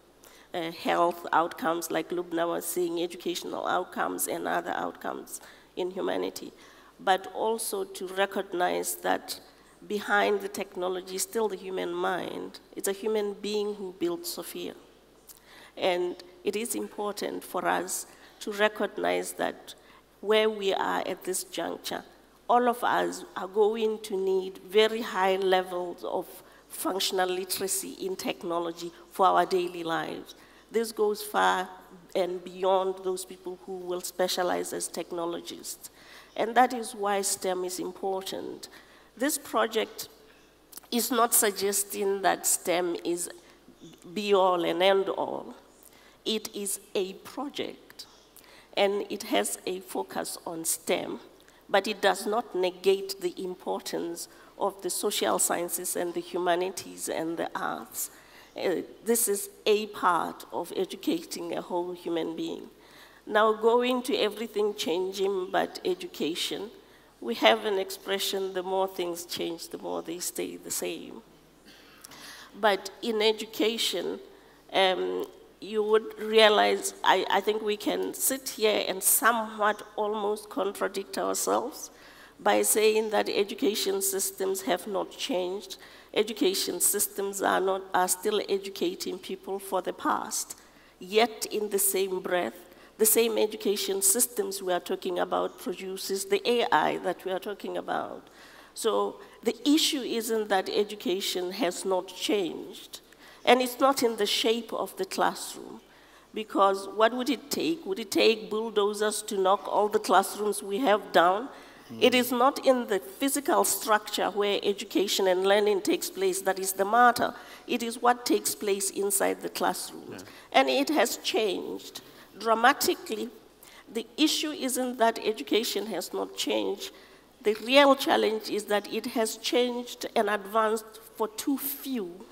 Health outcomes, like Lubna was saying, educational outcomes and other outcomes in humanity. But also to recognize that behind the technology is still the human mind. It's a human being who built Sophia. And it is important for us to recognize that where we are at this juncture, all of us are going to need very high levels of functional literacy in technology for our daily lives. This goes far and beyond those people who will specialize as technologists. And that is why STEM is important. This project is not suggesting that STEM is be-all and end-all. It is a project, and it has a focus on STEM, but it does not negate the importance of the social sciences and the humanities and the arts. This is a part of educating a whole human being. Now, going to everything changing but education, we have an expression, the more things change, the more they stay the same. But in education, you would realize, I think we can sit here and somewhat almost contradict ourselves by saying that education systems have not changed. Education systems are still educating people for the past. Yet in the same breath, the same education systems we are talking about produces the AI that we are talking about. So the issue isn't that education has not changed, and it's not in the shape of the classroom, because what would it take? Would it take bulldozers to knock all the classrooms we have down? It is not in the physical structure where education and learning takes place that is the matter. It is what takes place inside the classrooms. Yeah. And it has changed dramatically. The issue isn't that education has not changed. The real challenge is that it has changed and advanced for too few.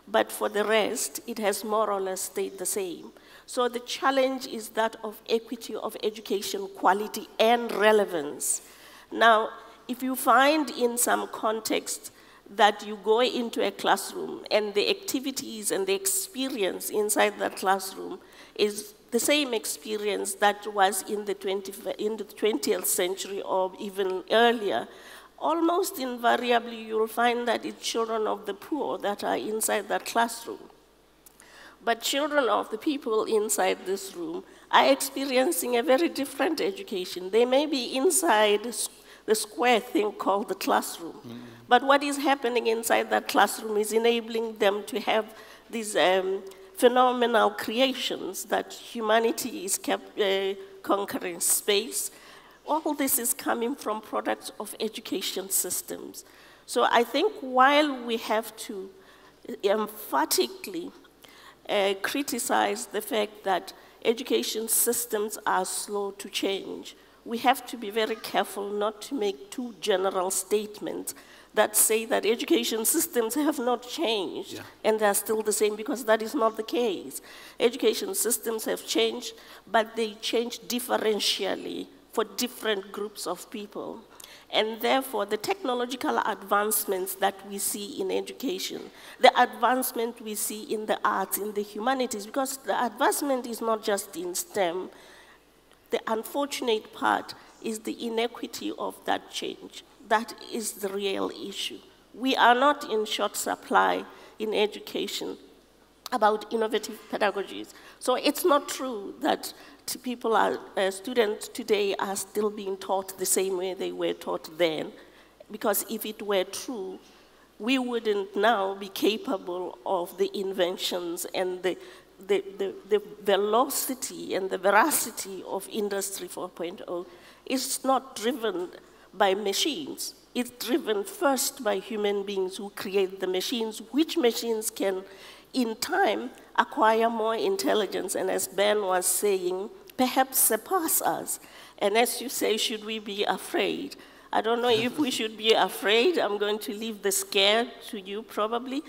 But for the rest, it has more or less stayed the same. So the challenge is that of equity of education, quality, and relevance. Now, if you find in some context that you go into a classroom and the activities and the experience inside that classroom is the same experience that was in the 20th century or even earlier, almost invariably you'll find that it's children of the poor that are inside that classroom. But children of the people inside this room are experiencing a very different education. They may be inside the square thing called the classroom. But what is happening inside that classroom is enabling them to have these phenomenal creations that humanity is kept conquering space. All this is coming from products of education systems. So I think while we have to emphatically criticize the fact that education systems are slow to change, we have to be very careful not to make too general statements that say that education systems have not changed and they're still the same, because that is not the case. Education systems have changed, but they change differentially for different groups of people. And therefore, the technological advancements that we see in education, the advancement we see in the arts, in the humanities, because the advancement is not just in STEM. The unfortunate part is the inequity of that change. That is the real issue. We are not in short supply in education about innovative pedagogies. So it's not true that students today are still being taught the same way they were taught then, because if it were true, we wouldn't now be capable of the inventions and the velocity and the veracity of Industry 4.0. It's not driven by machines. It's driven first by human beings who create the machines, which machines can, in time, acquire more intelligence. And as Ben was saying, perhaps surpass us. And as you say, should we be afraid? I don't know if we should be afraid. I'm going to leave the scare to you probably.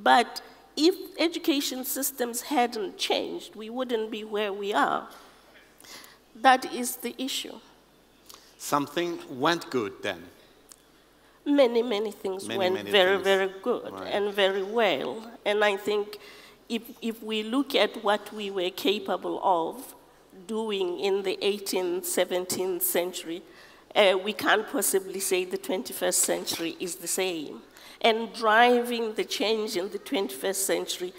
But if education systems hadn't changed, we wouldn't be where we are. That is the issue. Something went good then. Many things went very, very good Right. and very well. And I think if we look at what we were capable of doing in the 18th, 17th century, we can't possibly say the 21st century is the same. And driving the change in the 21st century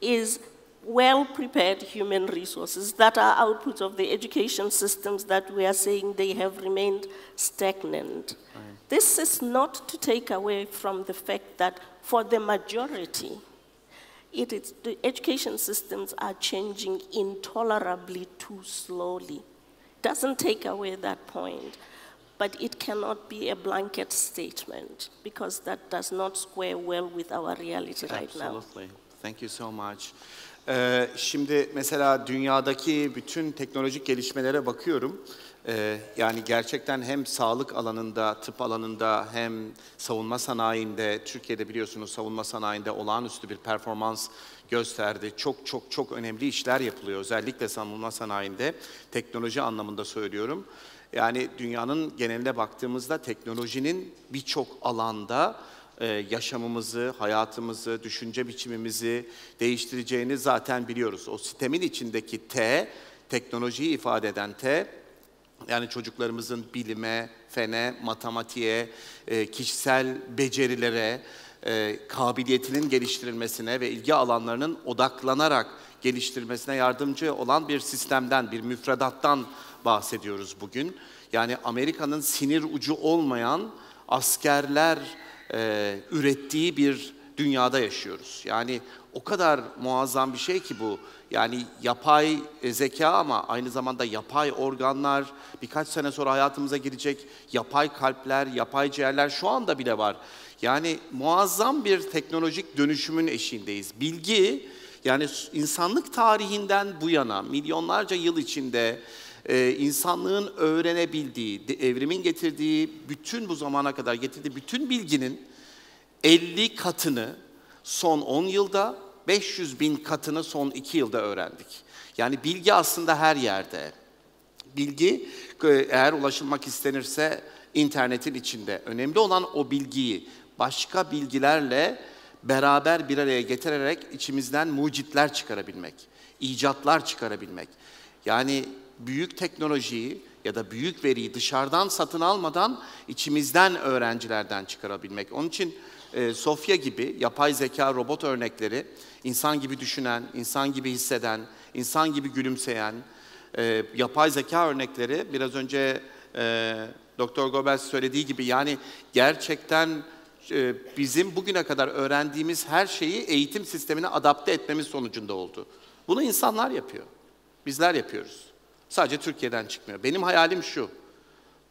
is well-prepared human resources that are output of the education systems that we are saying they have remained stagnant. Right. This is not to take away from the fact that for the majority, the education systems are changing intolerably too slowly. Doesn't take away that point, but it cannot be a blanket statement because that does not square well with our reality right now. Absolutely. Thank you so much. Şimdi mesela dünyadaki bütün teknolojik gelişmelere bakıyorum. Yani gerçekten hem sağlık alanında, tıp alanında hem savunma sanayinde, Türkiye'de biliyorsunuz savunma sanayinde olağanüstü bir performans gösterdi. Çok önemli işler yapılıyor. Özellikle savunma sanayinde, teknoloji anlamında söylüyorum. Yani dünyanın geneline baktığımızda teknolojinin birçok alanda yaşamımızı, hayatımızı, düşünce biçimimizi değiştireceğini zaten biliyoruz. O sistemin içindeki T, teknolojiyi ifade eden T, yani çocuklarımızın bilime, fene, matematiğe, kişisel becerilere, kabiliyetinin geliştirilmesine ve ilgi alanlarının odaklanarak geliştirilmesine yardımcı olan bir sistemden, bir müfredattan bahsediyoruz bugün. Yani Amerika'nın sinir ucu olmayan askerler ürettiği bir dünyada yaşıyoruz. Yani o kadar muazzam bir şey ki bu. Yani yapay zeka ama aynı zamanda yapay organlar, birkaç sene sonra hayatımıza girecek yapay kalpler, yapay ciğerler şu anda bile var. Yani muazzam bir teknolojik dönüşümün eşiğindeyiz. Bilgi, yani insanlık tarihinden bu yana milyonlarca yıl içinde insanlığın öğrenebildiği, evrimin getirdiği, bütün bu zamana kadar getirdiği bütün bilginin 50 katını son 10 yılda, 500.000 katını son 2 yılda öğrendik. Yani bilgi aslında her yerde. Bilgi eğer ulaşılmak istenirse internetin içinde. Önemli olan o bilgiyi başka bilgilerle beraber bir araya getirerek içimizden mucitler çıkarabilmek, icatlar çıkarabilmek. Yani büyük teknolojiyi ya da büyük veriyi dışarıdan satın almadan içimizden öğrencilerden çıkarabilmek. Onun için Sofya gibi yapay zeka robot örnekleri, insan gibi düşünen, insan gibi hisseden, insan gibi gülümseyen yapay zeka örnekleri biraz önce Dr. Goebbels söylediği gibi yani gerçekten bizim bugüne kadar öğrendiğimiz her şeyi eğitim sistemine adapte etmemiz sonucunda oldu. Bunu insanlar yapıyor. Bizler yapıyoruz. Sadece Türkiye'den çıkmıyor. Benim hayalim şu.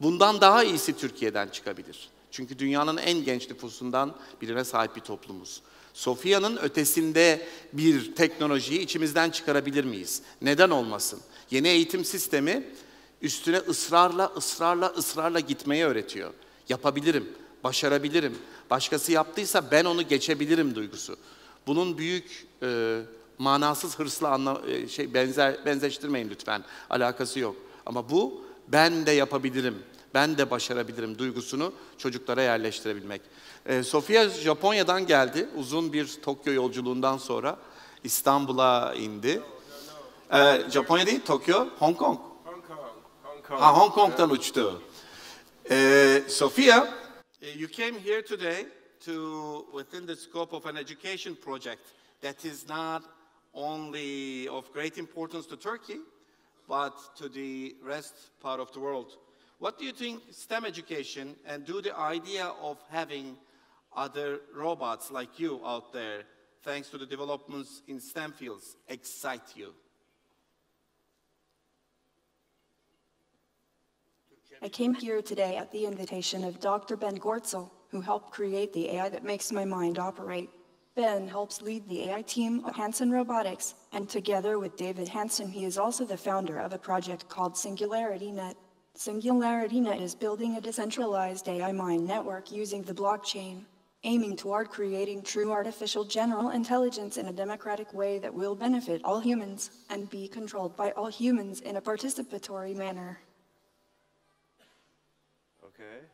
Bundan daha iyisi Türkiye'den çıkabilir. Çünkü dünyanın en genç nüfusundan birine sahip bir toplumuz. Sofya'nın ötesinde bir teknolojiyi içimizden çıkarabilir miyiz? Neden olmasın? Yeni eğitim sistemi üstüne ısrarla gitmeyi öğretiyor. Yapabilirim, başarabilirim. Başkası yaptıysa ben onu geçebilirim duygusu. Bunun büyük manasız hırsla benzeştirmeyin lütfen. Alakası yok. Ama bu ben de yapabilirim, ben de başarabilirim duygusunu çocuklara yerleştirebilmek. Sofya Japonya'dan geldi. Uzun bir Tokyo yolculuğundan sonra İstanbul'a indi. Japonya değil, Tokyo, Hong Kong. Hong Kong'dan uçtu. Sofia, you came here today within the scope of an education project that is not only of great importance to Turkey, but to the rest part of the world. What do you think STEM education and do the idea of having other robots like you out there, thanks to the developments in STEM fields, excite you? I came here today at the invitation of Dr. Ben Gortzel, who helped create the AI that makes my mind operate. Ben helps lead the AI team at Hanson Robotics, and together with David Hanson, he is also the founder of a project called SingularityNet. SingularityNet is building a decentralized AI mind network using the blockchain, aiming toward creating true artificial general intelligence in a democratic way that will benefit all humans and be controlled by all humans in a participatory manner. Okay.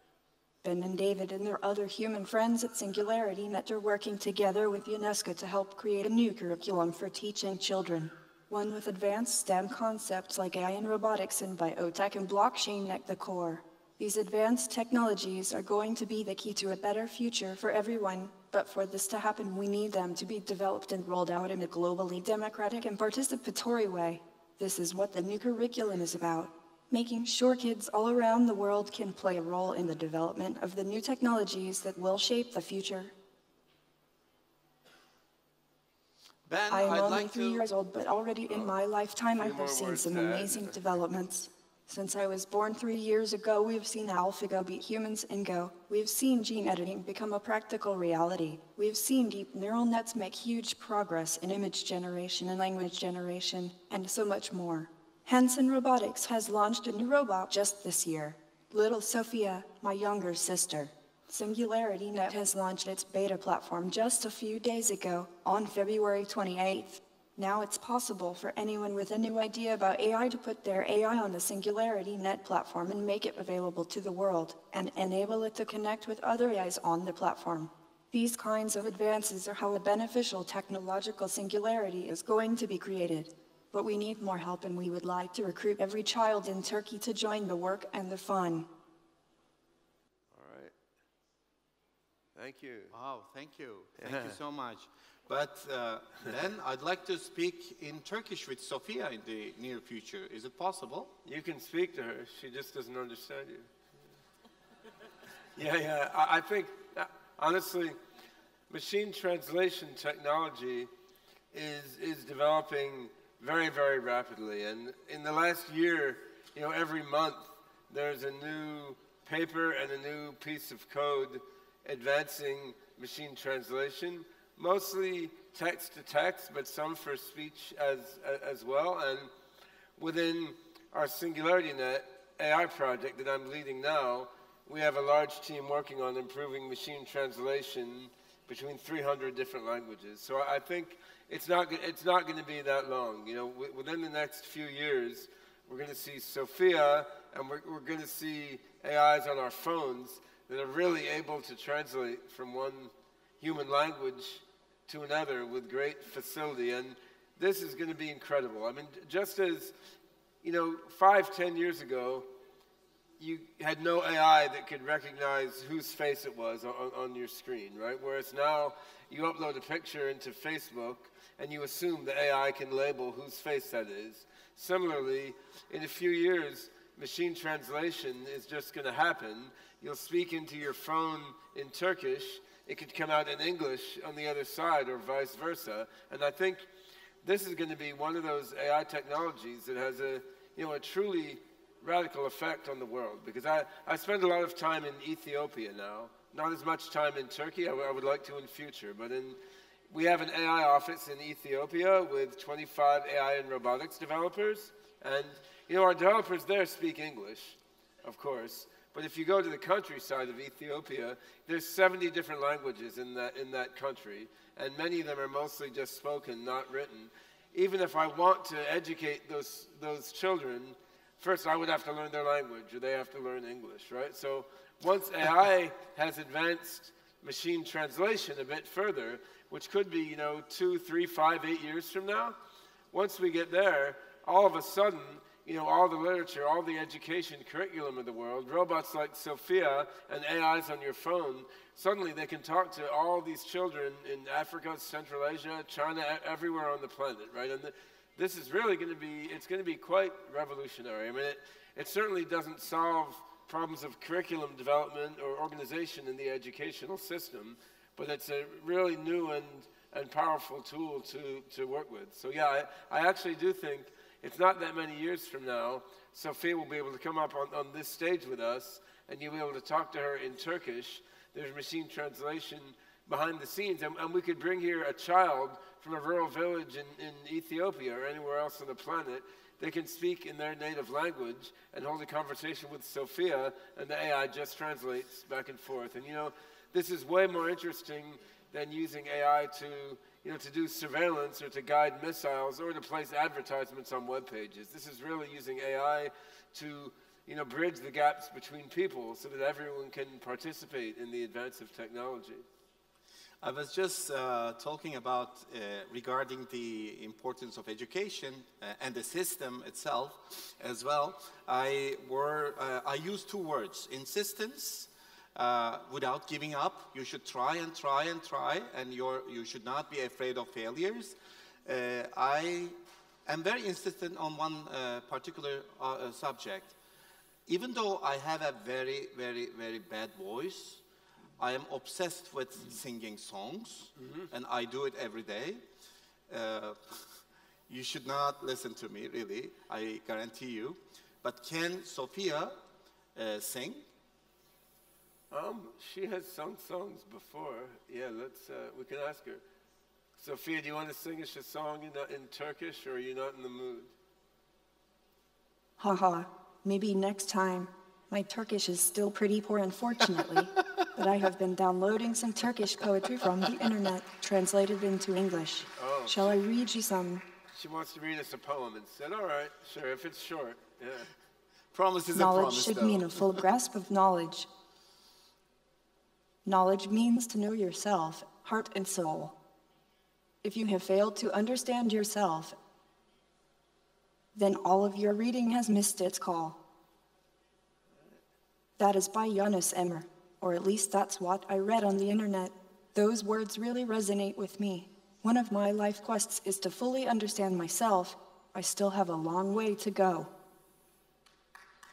Ben and David and their other human friends at SingularityNet are working together with UNESCO to help create a new curriculum for teaching children, one with advanced STEM concepts like AI and robotics and biotech and blockchain at the core. These advanced technologies are going to be the key to a better future for everyone, but for this to happen, we need them to be developed and rolled out in a globally democratic and participatory way. This is what the new curriculum is about. Making sure kids all around the world can play a role in the development of the new technologies that will shape the future. Ben, I am I'd only like 3 to... years old, but already in my lifetime I few more have seen words some to add. amazing developments. Since I was born 3 years ago, we have seen AlphaGo beat humans in Go. We have seen gene editing become a practical reality. We have seen deep neural nets make huge progress in image generation and language generation, and so much more. Hanson Robotics has launched a new robot just this year, little Sophia, my younger sister. SingularityNet has launched its beta platform just a few days ago, on February 28th. Now it's possible for anyone with a new idea about AI to put their AI on the SingularityNet platform and make it available to the world, and enable it to connect with other AIs on the platform. These kinds of advances are how a beneficial technological singularity is going to be created. But we need more help, and we would like to recruit every child in Turkey to join the work and the fun. All right. Thank you. Wow, thank you. Thank you so much. But then I'd like to speak in Turkish with Sophia in the near future. Is it possible? You can speak to her. She just doesn't understand you. Yeah. I think, honestly, machine translation technology is developing very, very rapidly. And in the last year, every month there's a new paper and a new piece of code advancing machine translation. Mostly text to text, but some for speech as well. And within our SingularityNet AI project that I'm leading now, we have a large team working on improving machine translation between 300 different languages. So I think it's not going to be that long. Within the next few years, we're going to see Sophia, and we're going to see AIs on our phones that are really able to translate from one human language to another with great facility, and this is going to be incredible. I mean, just as, 5-10 years ago, you had no AI that could recognize whose face it was on your screen, right? Whereas now, you upload a picture into Facebook, and you assume the AI can label whose face that is. Similarly, in a few years, machine translation is just going to happen. You'll speak into your phone in Turkish, it could come out in English on the other side, or vice versa. And I think this is going to be one of those AI technologies that has a truly radical effect on the world. Because I spend a lot of time in Ethiopia now, not as much time in Turkey. I would like to in future, but we have an AI office in Ethiopia with 25 AI and robotics developers. And our developers there speak English, of course. But if you go to the countryside of Ethiopia, there's 70 different languages in that country, and many of them are mostly just spoken, not written. Even if I want to educate those children, first I would have to learn their language, or they have to learn English, right? So once AI has advanced machine translation a bit further, which could be 2, 3, 5, 8 years from now, once we get there, all of a sudden, all the literature, all the education curriculum of the world, robots like Sophia and AIs on your phone, suddenly they can talk to all these children in Africa, Central Asia, China, everywhere on the planet, right? And this is really going to be quite revolutionary. I mean, it certainly doesn't solve problems of curriculum development or organization in the educational system, but it's a really new and powerful tool to work with. So yeah, I actually do think it's not that many years from now, Sophia will be able to come up on this stage with us, and you'll be able to talk to her in Turkish. There's machine translation behind the scenes, and we could bring here a child from a rural village in Ethiopia or anywhere else on the planet. They can speak in their native language and hold a conversation with Sophia, and the AI just translates back and forth. And you know, this is way more interesting than using AI to, you know, to do surveillance or to guide missiles or to place advertisements on web pages. This is really using AI to, you know, bridge the gaps between people so that everyone can participate in the advance of technology. I was just talking about regarding the importance of education and the system itself as well. I use two words: insistence. Without giving up, you should try and try and try, and you should not be afraid of failures. I am very insistent on one particular subject. Even though I have a very, very, very bad voice, I am obsessed with singing songs, and I do it every day. You should not listen to me, really, I guarantee you. But can Sophia sing? She has sung songs before. Yeah, we can ask her. Sophia, do you want to sing us a song in Turkish, or are you not in the mood? Haha, maybe next time. My Turkish is still pretty poor, unfortunately, but I have been downloading some Turkish poetry from the internet, translated into English. Oh. Shall I read you some? She wants to read us a poem and said, all right, sure, if it's short, yeah. Promise is a Knowledge promise, should though. mean a full grasp of knowledge. Knowledge means to know yourself, heart and soul. If you have failed to understand yourself, then all of your reading has missed its call. That is by Yunus Emre, or at least that's what I read on the internet. Those words really resonate with me. One of my life quests is to fully understand myself. I still have a long way to go.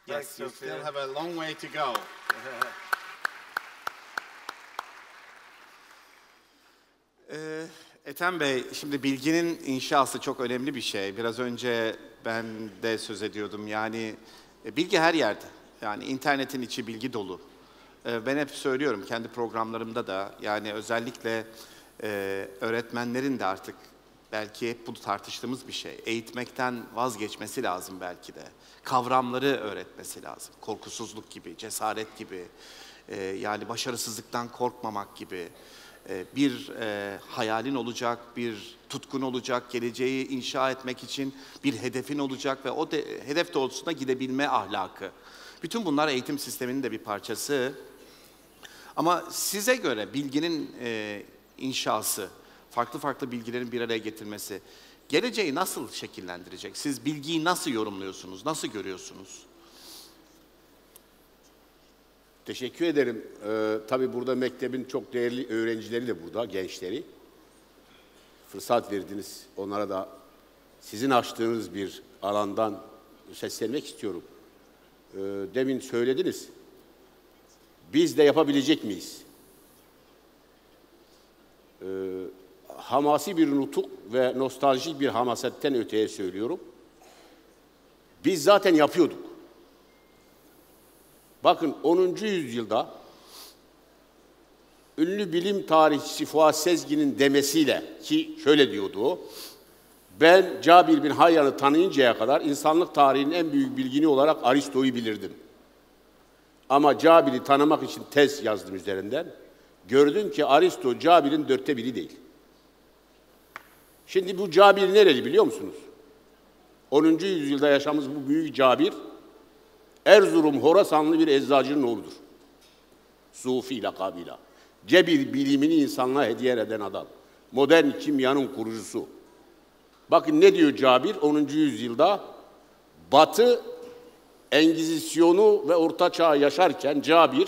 Yes, you still have a long way to go. Ethem Bey, şimdi bilginin inşası çok önemli bir şey. Biraz önce ben de söz ediyordum. Yani bilgi her yerde. Yani internetin içi bilgi dolu. Ben hep söylüyorum kendi programlarımda da, yani özellikle öğretmenlerin de artık belki hep bunu tartıştığımız bir şey. Eğitmekten vazgeçmesi lazım belki de. Kavramları öğretmesi lazım. Korkusuzluk gibi, cesaret gibi, yani başarısızlıktan korkmamak gibi. Bir hayalin olacak, bir tutkun olacak, geleceği inşa etmek için bir hedefin olacak ve o hedef doğrultusunda gidebilme ahlakı. Bütün bunlar eğitim sisteminin de bir parçası. Ama size göre bilginin inşası, farklı farklı bilgilerin bir araya getirmesi, geleceği nasıl şekillendirecek? Siz bilgiyi nasıl yorumluyorsunuz, nasıl görüyorsunuz? Teşekkür ederim. Tabii burada mektebin çok değerli öğrencileri de burada, gençleri. Fırsat verdiniz. Onlara da sizin açtığınız bir alandan seslenmek istiyorum. Demin söylediniz. Biz de yapabilecek miyiz? Hamasi bir nutuk ve nostaljik bir hamasetten öteye söylüyorum. Biz zaten yapıyorduk. Bakın 10. yüzyılda ünlü bilim tarihçisi Fuat Sezgin'in demesiyle, ki şöyle diyordu o, ben Cabir bin Hayyan'ı tanıyıncaya kadar insanlık tarihinin en büyük bilgini olarak Aristo'yu bilirdim. Ama Cabir'i tanımak için tez yazdım üzerinden. Gördüm ki Aristo Cabir'in 1/4 değil. Şimdi bu Cabir nereli biliyor musunuz? 10. yüzyılda yaşamış bu büyük Cabir, Erzurum Horasanlı bir eczacının oğludur. Sufi lakabıyla. Cebir bilimini insanlığa hediye eden adam. Modern kimyanın kurucusu. Bakın ne diyor Cabir 10. yüzyılda? Batı Engizisyonu ve Orta Çağ yaşarken Cabir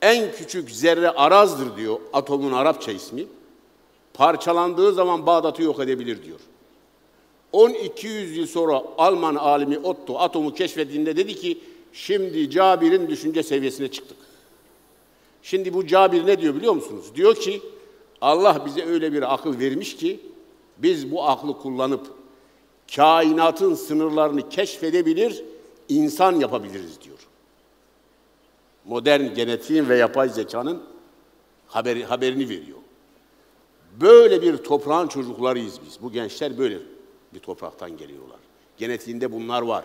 en küçük zerre arazdır diyor, atomun Arapça ismi. Parçalandığı zaman Bağdat'ı yok edebilir diyor. 1200 yıl sonra Alman alimi Otto atomu keşfettiğinde dedi ki şimdi Cabir'in düşünce seviyesine çıktık. Şimdi bu Cabir ne diyor biliyor musunuz? Diyor ki Allah bize öyle bir akıl vermiş ki biz bu aklı kullanıp kainatın sınırlarını keşfedebilir, insan yapabiliriz diyor. Modern genetiğin ve yapay zekanın haberini veriyor. Böyle bir toprağın çocuklarıyız biz. Bu gençler böyle bir topraktan geliyorlar. Genetiğinde bunlar var.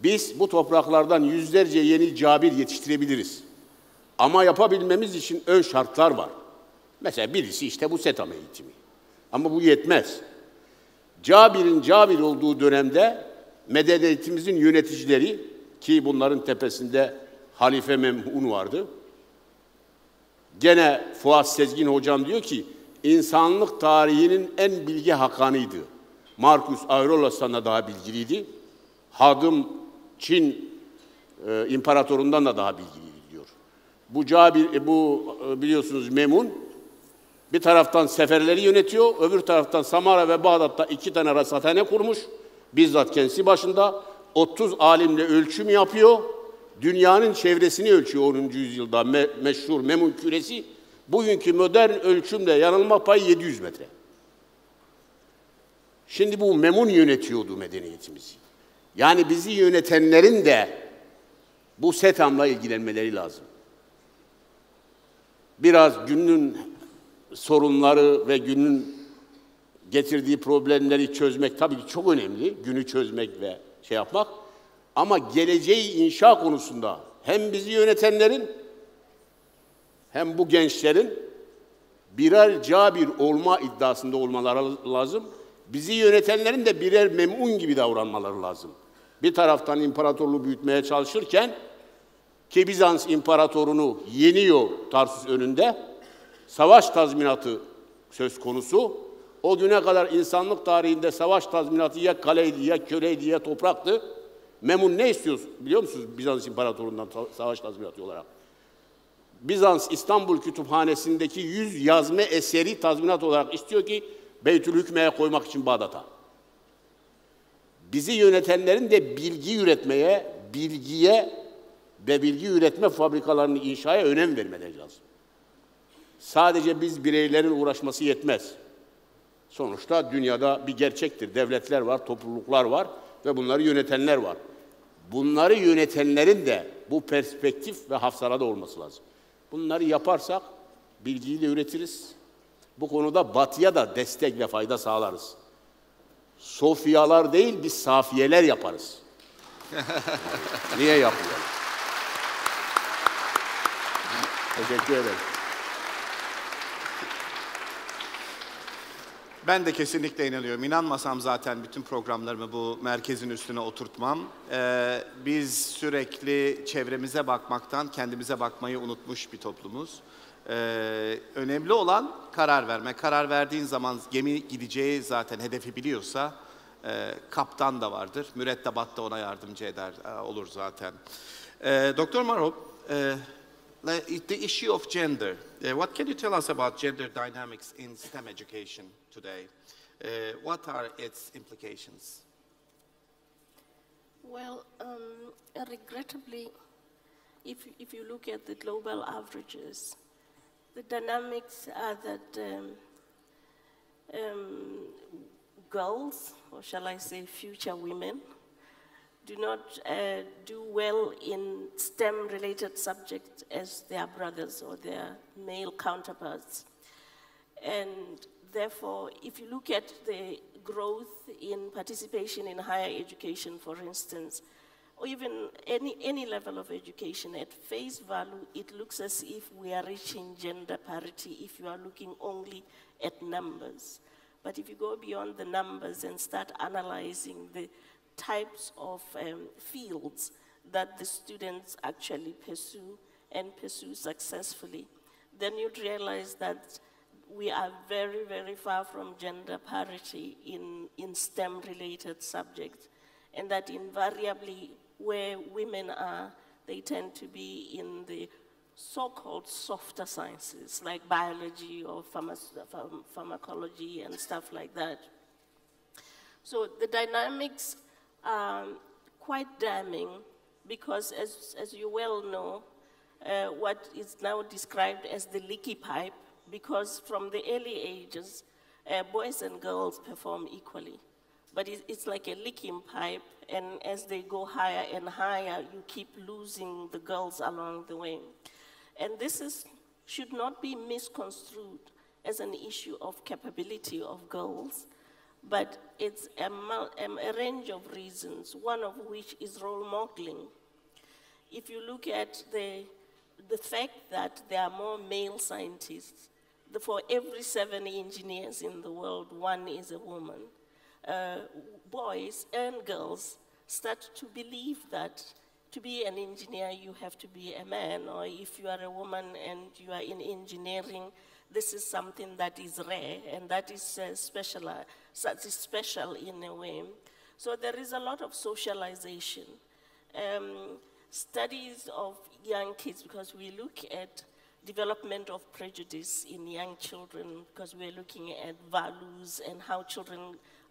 Biz bu topraklardan yüzlerce yeni cabir yetiştirebiliriz. Ama yapabilmemiz için ön şartlar var. Mesela birisi işte bu SETAM eğitimi. Ama bu yetmez. Cabir'in cabir olduğu dönemde medeniyetimizin yöneticileri, ki bunların tepesinde Halife Memhun vardı. Gene Fuat Sezgin hocam diyor ki, insanlık tarihinin en bilgi hakanıydı. Marcus Aurelius'tan da daha bilgiliydi. Hadım Çin imparatorundan da daha bilgiliydi diyor. Bu cabir, biliyorsunuz Memhun, bir taraftan seferleri yönetiyor, öbür taraftan Samara ve Bağdat'ta 2 tane rasathane kurmuş. Bizzat kendisi başında 30 alimle ölçüm yapıyor. Dünyanın çevresini ölçüyor 10. yüzyılda meşhur Memhun küresi. Bugünkü modern ölçümle yanılma payı 700 metre. Şimdi bu Memhun yönetiyordu medeniyetimizi. Yani bizi yönetenlerin de bu SETAM'la ilgilenmeleri lazım. Biraz günün sorunları ve günün getirdiği problemleri çözmek tabii ki çok önemli. Günü çözmek ve şey yapmak. Ama geleceği inşa konusunda hem bizi yönetenlerin hem bu gençlerin birer cabir olma iddiasında olmaları lazım. Bizi yönetenlerin de birer Memhun gibi davranmaları lazım. Bir taraftan imparatorluğu büyütmeye çalışırken, ki Bizans imparatorunu yeniyor Tarsus önünde, savaş tazminatı söz konusu. O güne kadar insanlık tarihinde savaş tazminatı ya kaleydi, ya köleydi, ya topraktı. Memhun ne istiyor biliyor musunuz Bizans imparatorundan savaş tazminatı olarak? Bizans İstanbul Kütüphanesi'ndeki 100 yazma eseri tazminat olarak istiyor ki Beytülhükme'ye koymak için Bağdat'a. Bizi yönetenlerin de bilgi üretmeye, bilgiye ve bilgi üretme fabrikalarını inşaya önem vermeleri lazım. Sadece biz bireylerin uğraşması yetmez. Sonuçta dünyada bir gerçektir. Devletler var, topluluklar var ve bunları yönetenler var. Bunları yönetenlerin de bu perspektif ve hafsalada olması lazım. Bunları yaparsak bilgiyi de üretiriz. Bu konuda Batı'ya da destek ve fayda sağlarız. Sofiyalar değil, biz safiyeler yaparız. Niye yapmayalım? Teşekkür ederim. Ben de kesinlikle inanıyorum. İnanmasam zaten bütün programlarımı bu merkezin üstüne oturtmam. Biz sürekli çevremize bakmaktan kendimize bakmayı unutmuş bir toplumuz. Önemli olan karar verme. Karar verdiğin zaman gemi gideceği zaten hedefi biliyorsa kaptan da vardır. Mürettebat da ona yardımcı eder, olur zaten. Dr. Marop, the issue of gender. What can you tell us about gender dynamics in STEM education today? What are its implications? Well, regrettably, if you look at the global averages, the dynamics are that girls, or shall I say future women, do not do well in STEM-related subjects as their brothers or their male counterparts. And therefore, if you look at the growth in participation in higher education, for instance, or even any level of education, at face value, it looks as if we are reaching gender parity if you are looking only at numbers. But if you go beyond the numbers and start analyzing the types of fields that the students actually pursue and pursue successfully, then you'd realize that we are very, very far from gender parity in STEM-related subjects, and that invariably where women are, they tend to be in the so-called softer sciences, like biology or pharmacology and stuff like that. So the dynamics are quite damning because, as you well know, what is now described as the leaky pipe, because from the early ages, boys and girls perform equally. But it's like a leaking pipe, and as they go higher and higher, you keep losing the girls along the way. And this is should not be misconstrued as an issue of capability of girls, but it's a range of reasons, one of which is role modeling. If you look at the fact that there are more male scientists, for every 7 engineers in the world, 1 is a woman, boys and girls start to believe that to be an engineer, you have to be a man, or if you are a woman and you are in engineering, this is something that is rare and that is special in a way. So there is a lot of socialization. Studies of young kids, because we look at development of prejudice in young children, because we're looking at values and how children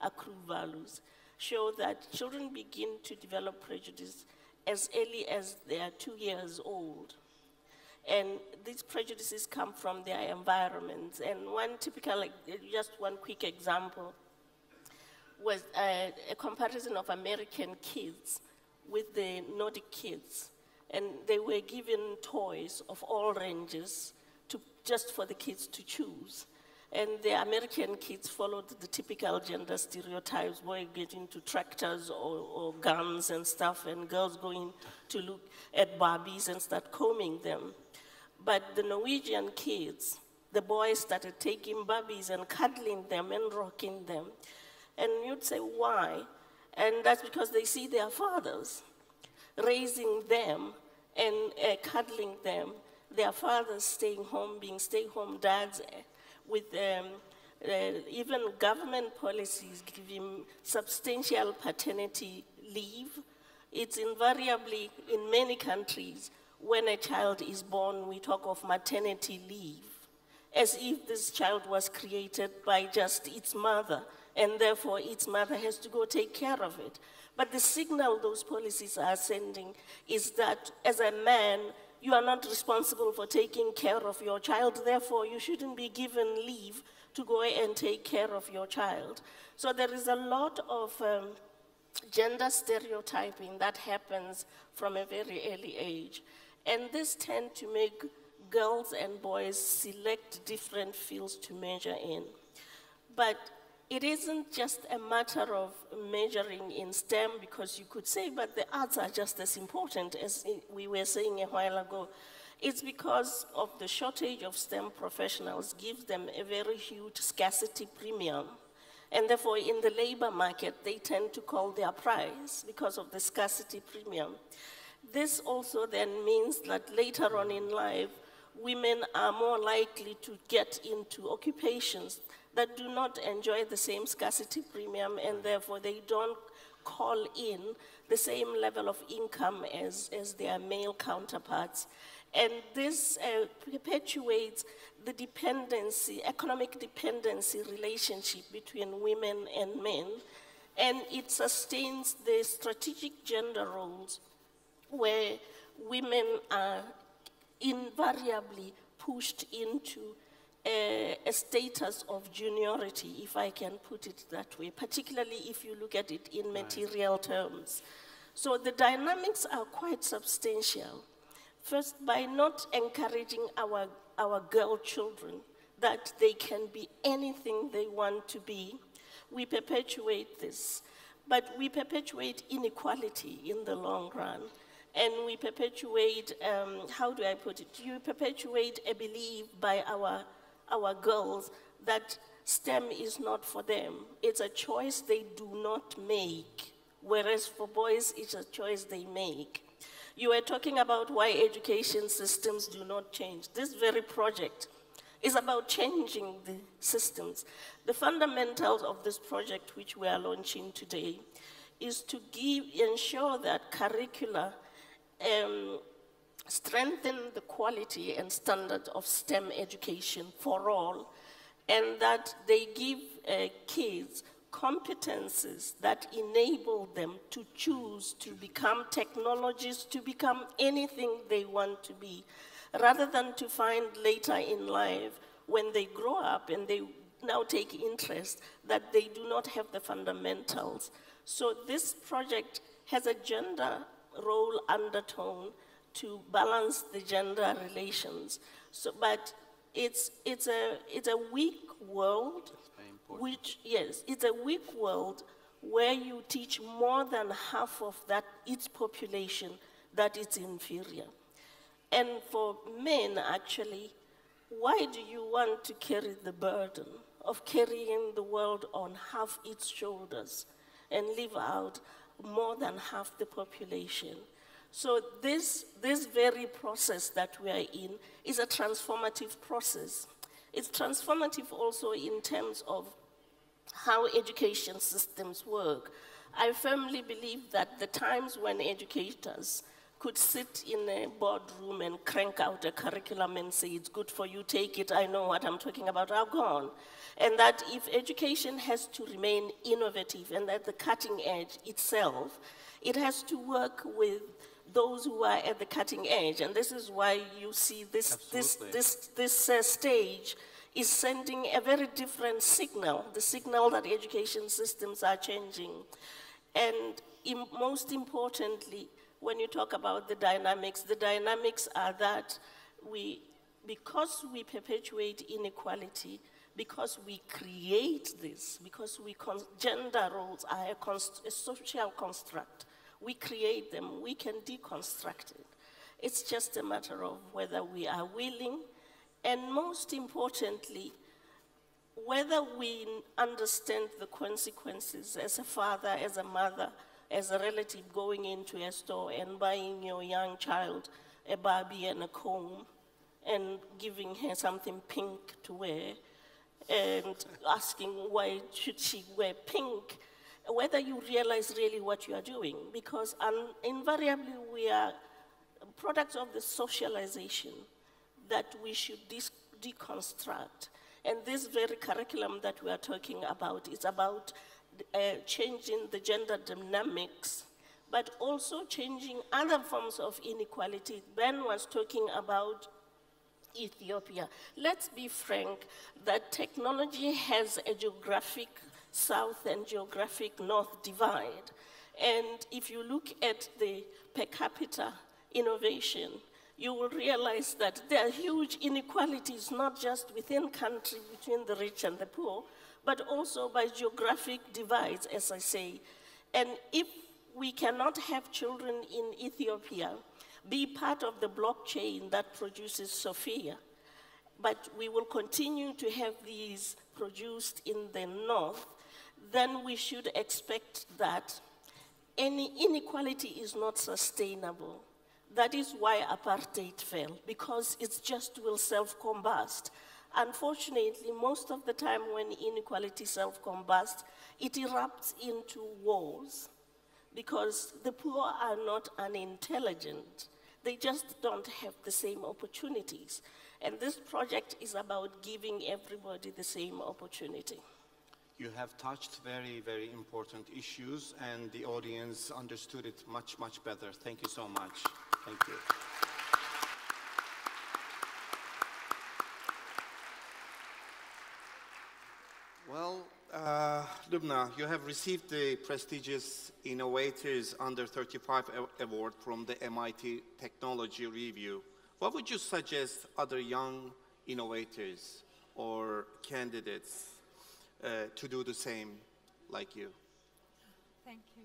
accrue values, show that children begin to develop prejudice as early as they are 2 years old. And these prejudices come from their environments. And one typical, just one quick example, was a comparison of American kids with the Nordic kids. And they were given toys of all ranges just for the kids to choose. And the American kids followed the typical gender stereotypes, boys getting into tractors or guns and stuff, and girls going to look at Barbies and start combing them. But the Norwegian kids, the boys started taking Barbies and cuddling them and rocking them. And you'd say, why? And that's because they see their fathers raising them and cuddling them, their fathers staying home, being stay-home dads, with even government policies giving substantial paternity leave. It's invariably, in many countries, when a child is born, we talk of maternity leave, as if this child was created by just its mother, and therefore its mother has to go take care of it. But the signal those policies are sending is that as a man, you are not responsible for taking care of your child, therefore you shouldn't be given leave to go and take care of your child. So there is a lot of gender stereotyping that happens from a very early age. And this tends to make girls and boys select different fields to major in. But it isn't just a matter of measuring in STEM, because you could say, but the arts are just as important as we were saying a while ago. It's because of the shortage of STEM professionals gives them a very huge scarcity premium. And therefore, in the labor market, they tend to call their price because of the scarcity premium. This also then means that later on in life, women are more likely to get into occupations that do not enjoy the same scarcity premium, and therefore they don't call in the same level of income as their male counterparts. And this perpetuates the dependency, economic dependency relationship between women and men, and it sustains the strategic gender roles where women are invariably pushed into a status of juniority, if I can put it that way, particularly if you look at it in material terms. So the dynamics are quite substantial. First, by not encouraging our girl children that they can be anything they want to be, we perpetuate this. But we perpetuate inequality in the long run. And we perpetuate, how do I put it? You perpetuate a belief by our girls that STEM is not for them. It's a choice they do not make, whereas for boys, it's a choice they make. You were talking about why education systems do not change. This very project is about changing the systems. The fundamentals of this project, which we are launching today, is to ensure that curricula strengthen the quality and standard of STEM education for all, and that they give kids competences that enable them to choose to become technologists, to become anything they want to be, rather than to find later in life when they grow up and they now take interest that they do not have the fundamentals. So this project has a gender role undertone to balance the gender relations. So, but it's a weak world, which, yes, it's a weak world where you teach more than half of that its population that it's inferior. And for men, actually, why do you want to carry the burden of carrying the world on half its shoulders and leave out more than half the population? So this very process that we are in is a transformative process. It's transformative also in terms of how education systems work. I firmly believe that the times when educators could sit in a boardroom and crank out a curriculum and say, it's good for you, take it, I know what I'm talking about, are gone. And that if education has to remain innovative and at the cutting edge itself, it has to work with those who are at the cutting edge. And this is why you see this stage is sending a very different signal, the signal that education systems are changing. And most importantly, when you talk about the dynamics are that because we perpetuate inequality, because we create this, because gender roles are a social construct, we create them, we can deconstruct it. It's just a matter of whether we are willing, and most importantly, whether we understand the consequences as a father, as a mother, as a relative going into a store and buying your young child a Barbie and a comb and giving her something pink to wear and asking why should she wear pink, whether you realize really what you are doing, because invariably we are products of the socialization that we should deconstruct. And this very curriculum that we are talking about is about changing the gender dynamics, but also changing other forms of inequality. Ben was talking about Ethiopia. Let's be frank that technology has a geographic south and geographic north divide. And if you look at the per capita innovation, you will realize that there are huge inequalities, not just within country, between the rich and the poor, but also by geographic divides, as I say. And if we cannot have children in Ethiopia be part of the blockchain that produces Sophia, but we will continue to have these produced in the north, then we should expect that any inequality is not sustainable. That is why apartheid fell, because it just will self-combust. Unfortunately, most of the time when inequality self-combusts, it erupts into wars, because the poor are not unintelligent. They just don't have the same opportunities. And this project is about giving everybody the same opportunity. You have touched very, very important issues, and the audience understood it much, much better. Thank you so much. Thank you. Well, Lubna, you have received the prestigious Innovators Under 35 Award from the MIT Technology Review. What would you suggest other young innovators or candidates to do the same like you? Thank you.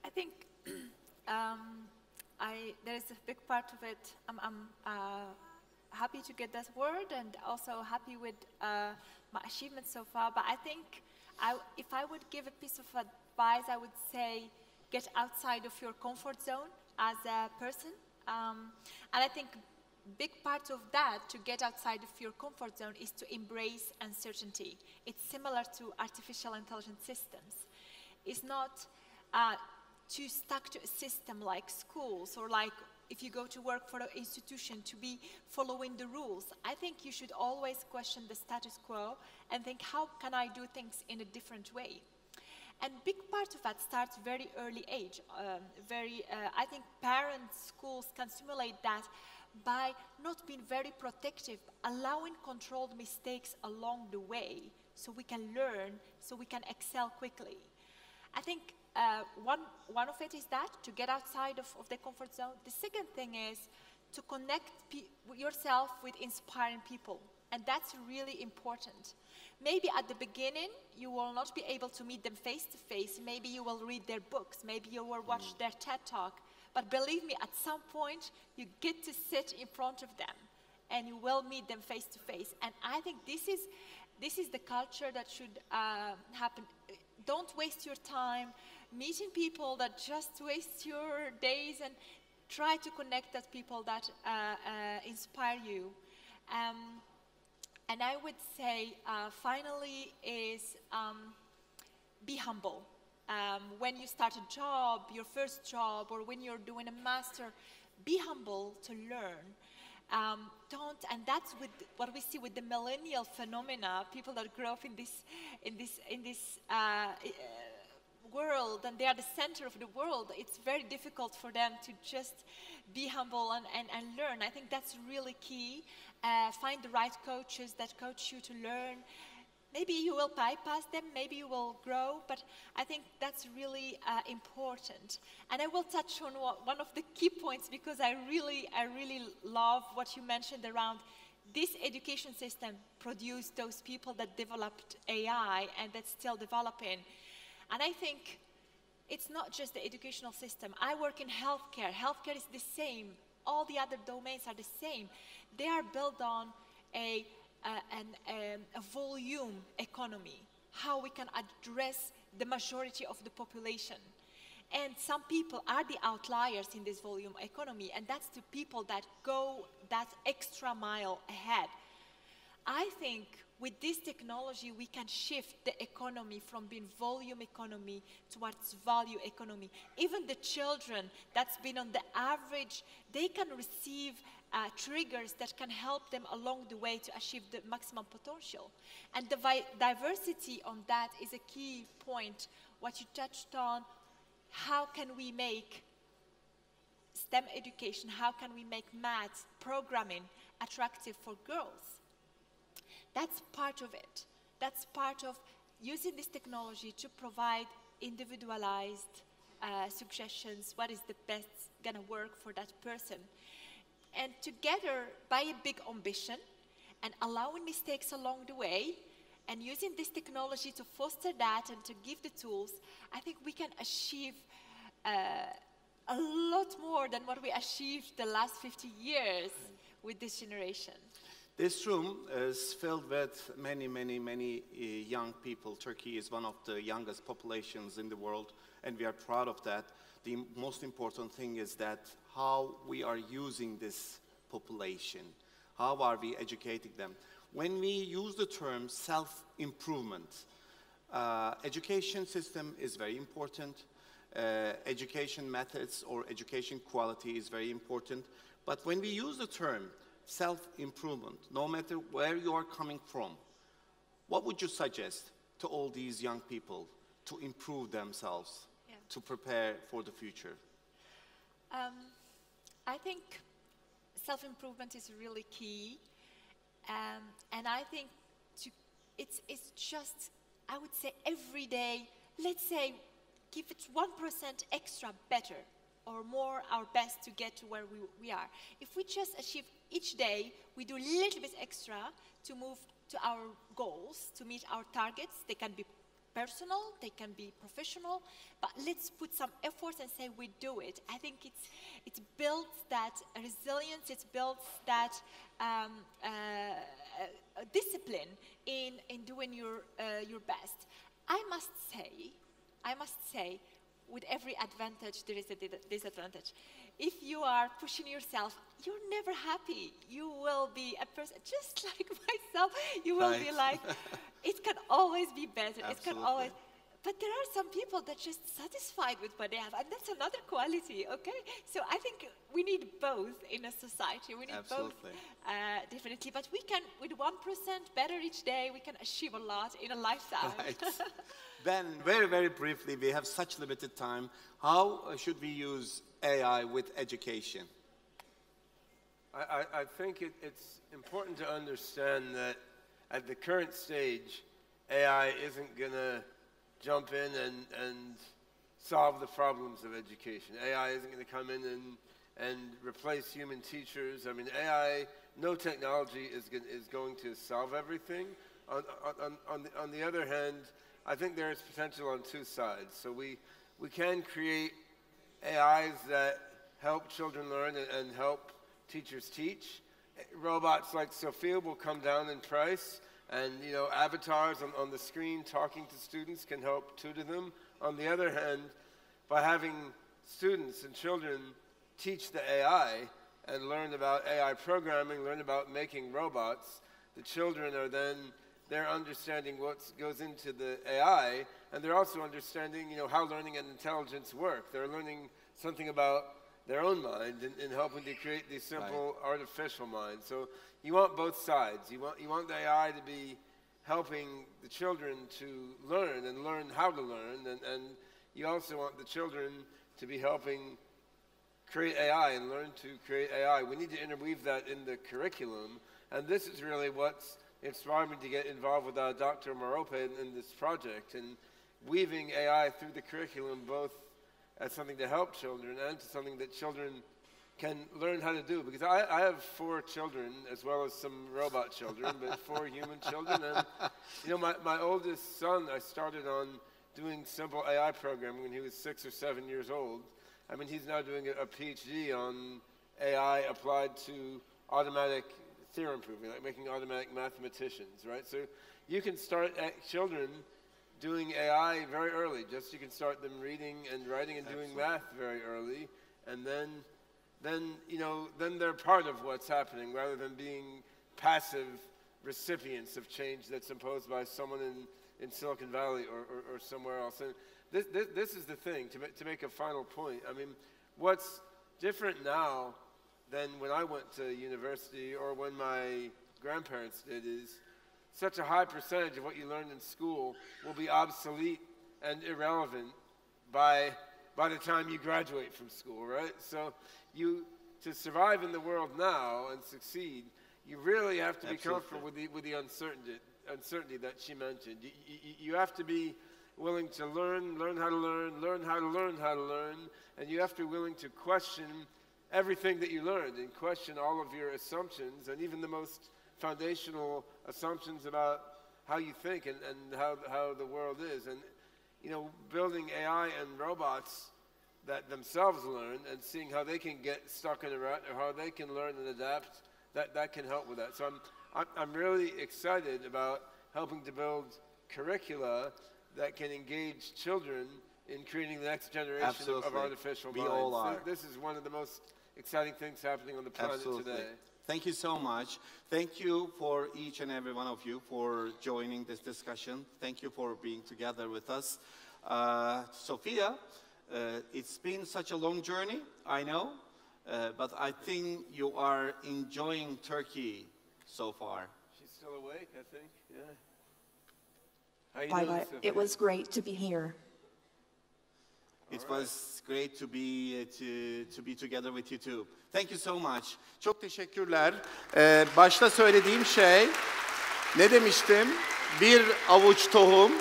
I think there is a big part of it. I'm happy to get that word and also happy with my achievements so far. But I think if I would give a piece of advice, I would say get outside of your comfort zone as a person. And I think big part of that, to get outside of your comfort zone, is to embrace uncertainty. It's similar to artificial intelligence systems. It's not too stuck to a system like schools, or like if you go to work for an institution, to be following the rules. I think you should always question the status quo and think, how can I do things in a different way? And big part of that starts very early age. I think parents, schools can stimulate that by not being very protective, allowing controlled mistakes along the way so we can learn, so we can excel quickly. I think one of it is that, to get outside of the comfort zone. The second thing is to connect yourself with inspiring people. And that's really important. Maybe at the beginning, you will not be able to meet them face to face. Maybe you will read their books. Maybe you will watch their TED Talk. But believe me, at some point, you get to sit in front of them and you will meet them face to face. And I think this is the culture that should happen. Don't waste your time meeting people that just waste your days, and try to connect with people that inspire you. And I would say, finally, is be humble. When you start a job, your first job, or when you're doing a master, be humble to learn. And that's what we see with the millennial phenomena, people that grow up in this world, and they are the center of the world. It's very difficult for them to just be humble and learn. I think that's really key. Find the right coaches that coach you to learn. Maybe you will bypass them, maybe you will grow, but I think that's really important. And I will touch on one of the key points, because I really love what you mentioned around this education system produced those people that developed AI and that's still developing. And I think it's not just the educational system. I work in healthcare. Healthcare is the same. All the other domains are the same. They are built on a volume economy, how we can address the majority of the population. And some people are the outliers in this volume economy, and that's the people that go that extra mile ahead. I think with this technology, we can shift the economy from being volume economy towards value economy. Even the children that's been on the average, they can receive triggers that can help them along the way to achieve the maximum potential. And the diversity on that is a key point. What you touched on, how can we make STEM education, how can we make maths, programming attractive for girls? That's part of it. That's part of using this technology to provide individualized suggestions, what is the best gonna work for that person. And together, by a big ambition and allowing mistakes along the way, and using this technology to foster that and to give the tools, I think we can achieve a lot more than what we achieved the last 50 years with this generation. This room is filled with many young people. Turkey is one of the youngest populations in the world, and we are proud of that. The most important thing is that how we are using this population. How are we educating them? When we use the term self-improvement, education system is very important. Education methods or education quality is very important. But when we use the term self-improvement, no matter where you are coming from, what would you suggest to all these young people to improve themselves, to prepare for the future? I think self-improvement is really key. And I think it's just, I would say every day, let's say, give it 1% extra better or more our best to get to where we are. If we just achieve each day, we do a little bit extra to move to our goals, to meet our targets. They can be personal, they can be professional, but let's put some effort and say we do it. I think it builds that resilience, it builds that discipline in doing your best. I must say, with every advantage, there is a disadvantage. If you are pushing yourself, you're never happy. You will be a person, just like myself, you will be like, it can always be better. Absolutely. It can always, but there are some people that are just satisfied with what they have, and that's another quality, okay? So I think we need both in a society. We need both, definitely. But we can, with 1% better each day, we can achieve a lot in a lifetime. Right. Then, very briefly, we have such limited time. How should we use AI with education? I think it's important to understand that at the current stage, AI isn't going to jump in and solve the problems of education. AI isn't going to come in and replace human teachers. I mean, AI, no technology is going to solve everything. On the other hand, I think there is potential on two sides. So we can create AIs that help children learn and help teachers teach. Robots like Sophia will come down in price, and avatars on the screen talking to students can help tutor them. On the other hand, by having students and children teach the AI and learn about AI programming, learn about making robots, the children are then, they're understanding what goes into the AI, and they're also understanding, how learning and intelligence work. They're learning something about their own mind in helping to create these simple artificial minds. So you want both sides. You want the AI to be helping the children to learn and learn how to learn, and you also want the children to be helping create AI and learn to create AI. We need to interweave that in the curriculum, and this is really what's inspired me to get involved with Dr. Marope in this project, and weaving AI through the curriculum both as something to help children and to something that children can learn how to do. Because I have 4 children, as well as some robot children, but 4 human children. And my oldest son, I started on doing simple AI programming when he was 6 or 7 years old. I mean, he's now doing a PhD on AI applied to automatic theorem proving, like making automatic mathematicians, right? So you can start children doing AI very early. Just you can start them reading and writing and doing math very early, and then they're part of what's happening rather than being passive recipients of change that's imposed by someone in Silicon Valley or somewhere else. And this is the thing, to make a final point. I mean, what's different now than when I went to university or when my grandparents did is such a high percentage of what you learned in school will be obsolete and irrelevant by the time you graduate from school, right? So to survive in the world now and succeed, you really have to be comfortable with the uncertainty that she mentioned. You have to be willing to learn how to learn how to learn how to learn, and you have to be willing to question everything that you learned and question all of your assumptions and even the most foundational assumptions about how you think and how the world is. And building AI and robots that themselves learn and seeing how they can get stuck in a rut or how they can learn and adapt, that can help with that. So I'm really excited about helping to build curricula that can engage children in creating the next generation of artificial minds. We all are. This is one of the most exciting things happening on the planet today. Thank you so much. Thank you for each and every one of you for joining this discussion. Thank you for being together with us. Sophia, it's been such a long journey, I know, but I think you are enjoying Turkey so far. She's still awake, I think, yeah. Bye-bye. It was great to be here. It was great to be together with you too. Thank you so much. Çok teşekkürler. Başta söylediğim şey, ne demiştim? Bir avuç tohum,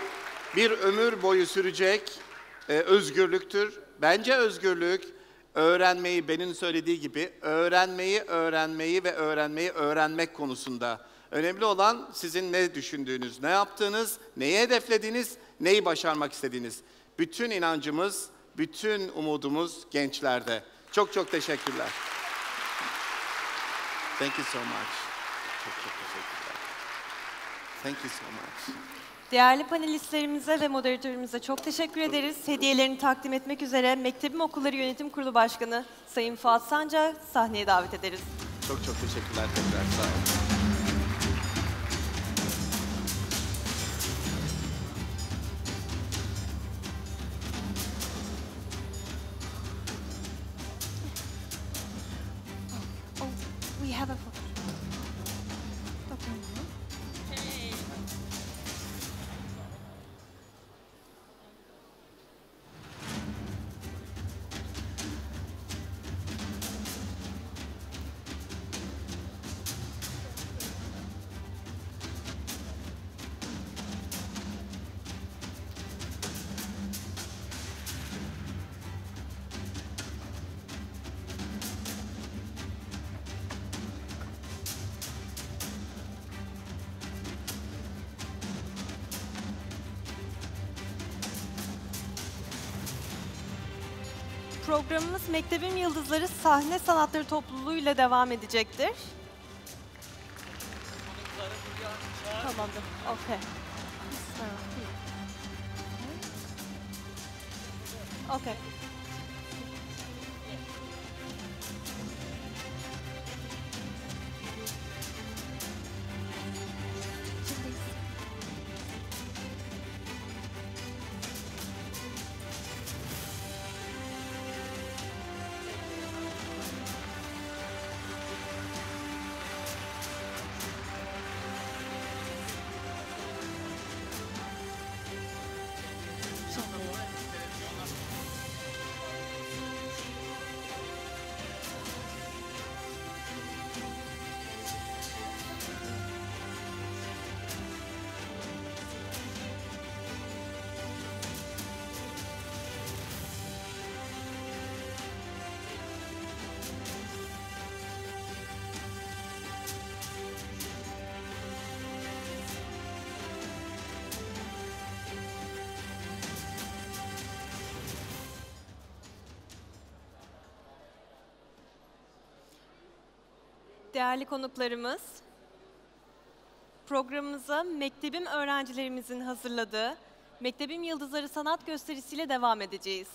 bir ömür boyu sürecek özgürlüktür. Bence özgürlük, öğrenmeyi, Ben'in söylediği gibi, öğrenmeyi öğrenmek konusunda. Önemli olan sizin ne düşündüğünüz, ne yaptığınız, neyi hedeflediğiniz, neyi başarmak istediğiniz. Bütün inancımız, bütün umudumuz gençlerde. Çok çok teşekkürler. Thank you so much. Çok çok teşekkürler. Thank you so much. Değerli panelistlerimize ve moderatörümüze çok teşekkür ederiz. Hediyelerini takdim etmek üzere Mektebim Okulları Yönetim Kurulu Başkanı Sayın Fuat Sancar sahneye davet ederiz. Çok çok teşekkürler tekrar. Sağ olun. We have a photo. Programımız Mektebim Yıldızları Sahne Sanatları Topluluğu ile devam edecektir. Tamamdır. Okay. Okay. Değerli konuklarımız, programımıza Mektebim öğrencilerimizin hazırladığı Mektebim Yıldızları sanat gösterisiyle devam edeceğiz.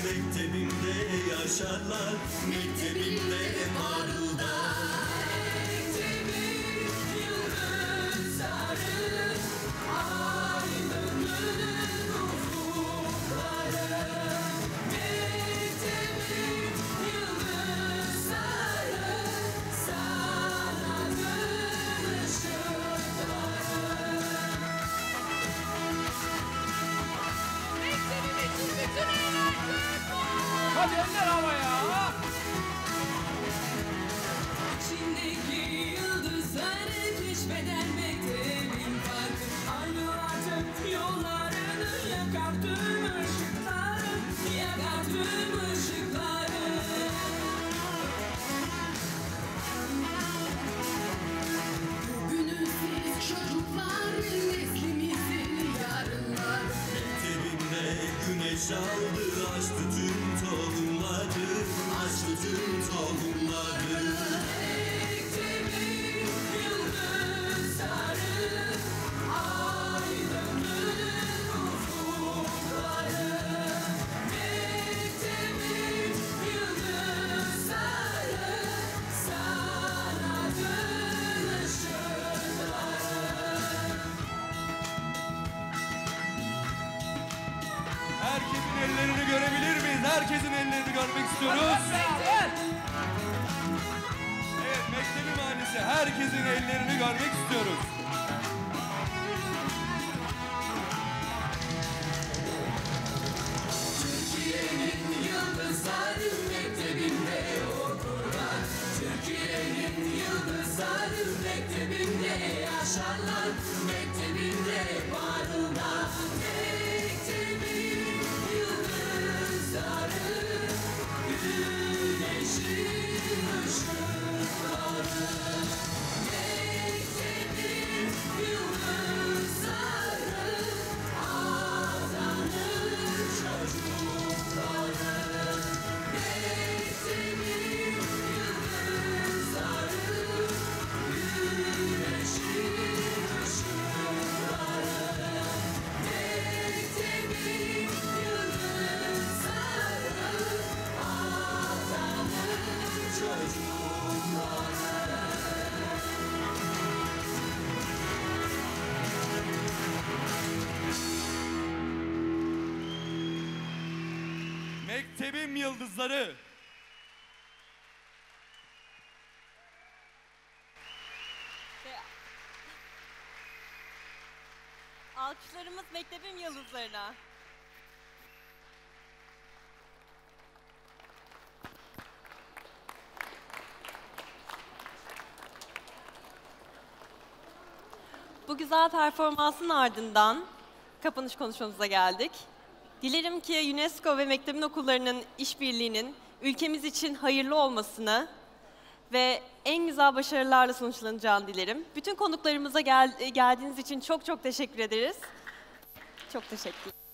Mektebimde yaşarlar, mektebimde parıldar. Mektebim yıldızları, aydınlık ufukları. Mektebim yıldızları, sanatın ışıkları. Hadi eller havaya. İçindeki yıldızları keşfeden mektebin farkı. Aynı artık yollarını yakar tüm ışıkları, yakar tüm ışıkları. Bugünün siz çocuklar, neslimizin yarınlar. Mektebimde güneş aldı, açtı tüm tohumları, açtı tüm tohumları. Mektebin yıldızları, aydınlık ufukları. Mektebin yıldızları, sanatın ışıkları. Herkesin ellerini görebilir miyiz? Herkesin ellerini görmek istiyoruz. Evet, Mektebim ailesi, herkesin ellerini görmek istiyoruz. Türkiye'nin yıldızları mektebimde okurlar. Türkiye'nin yıldızları mektebimde yaşarlar. Mektebimde varırlar. Mektebin yıldızları, güneşin ışıkları. Mektebin yıldızları, atanın çocukları. Mektebin yıldızları, güneşin ışıkları. Mektebin yıldızları, atanın çocukları. Mektebim yıldızları. Alkışlarımız Mektebim yıldızlarına. Bu güzel performansın ardından kapanış konuşmamıza geldik. Dilerim ki UNESCO ve Mektebin okullarının işbirliğinin ülkemiz için hayırlı olmasını ve en güzel başarılarla sonuçlanacağını dilerim. Bütün konuklarımıza geldiğiniz için çok çok teşekkür ederiz. Çok teşekkür ederim.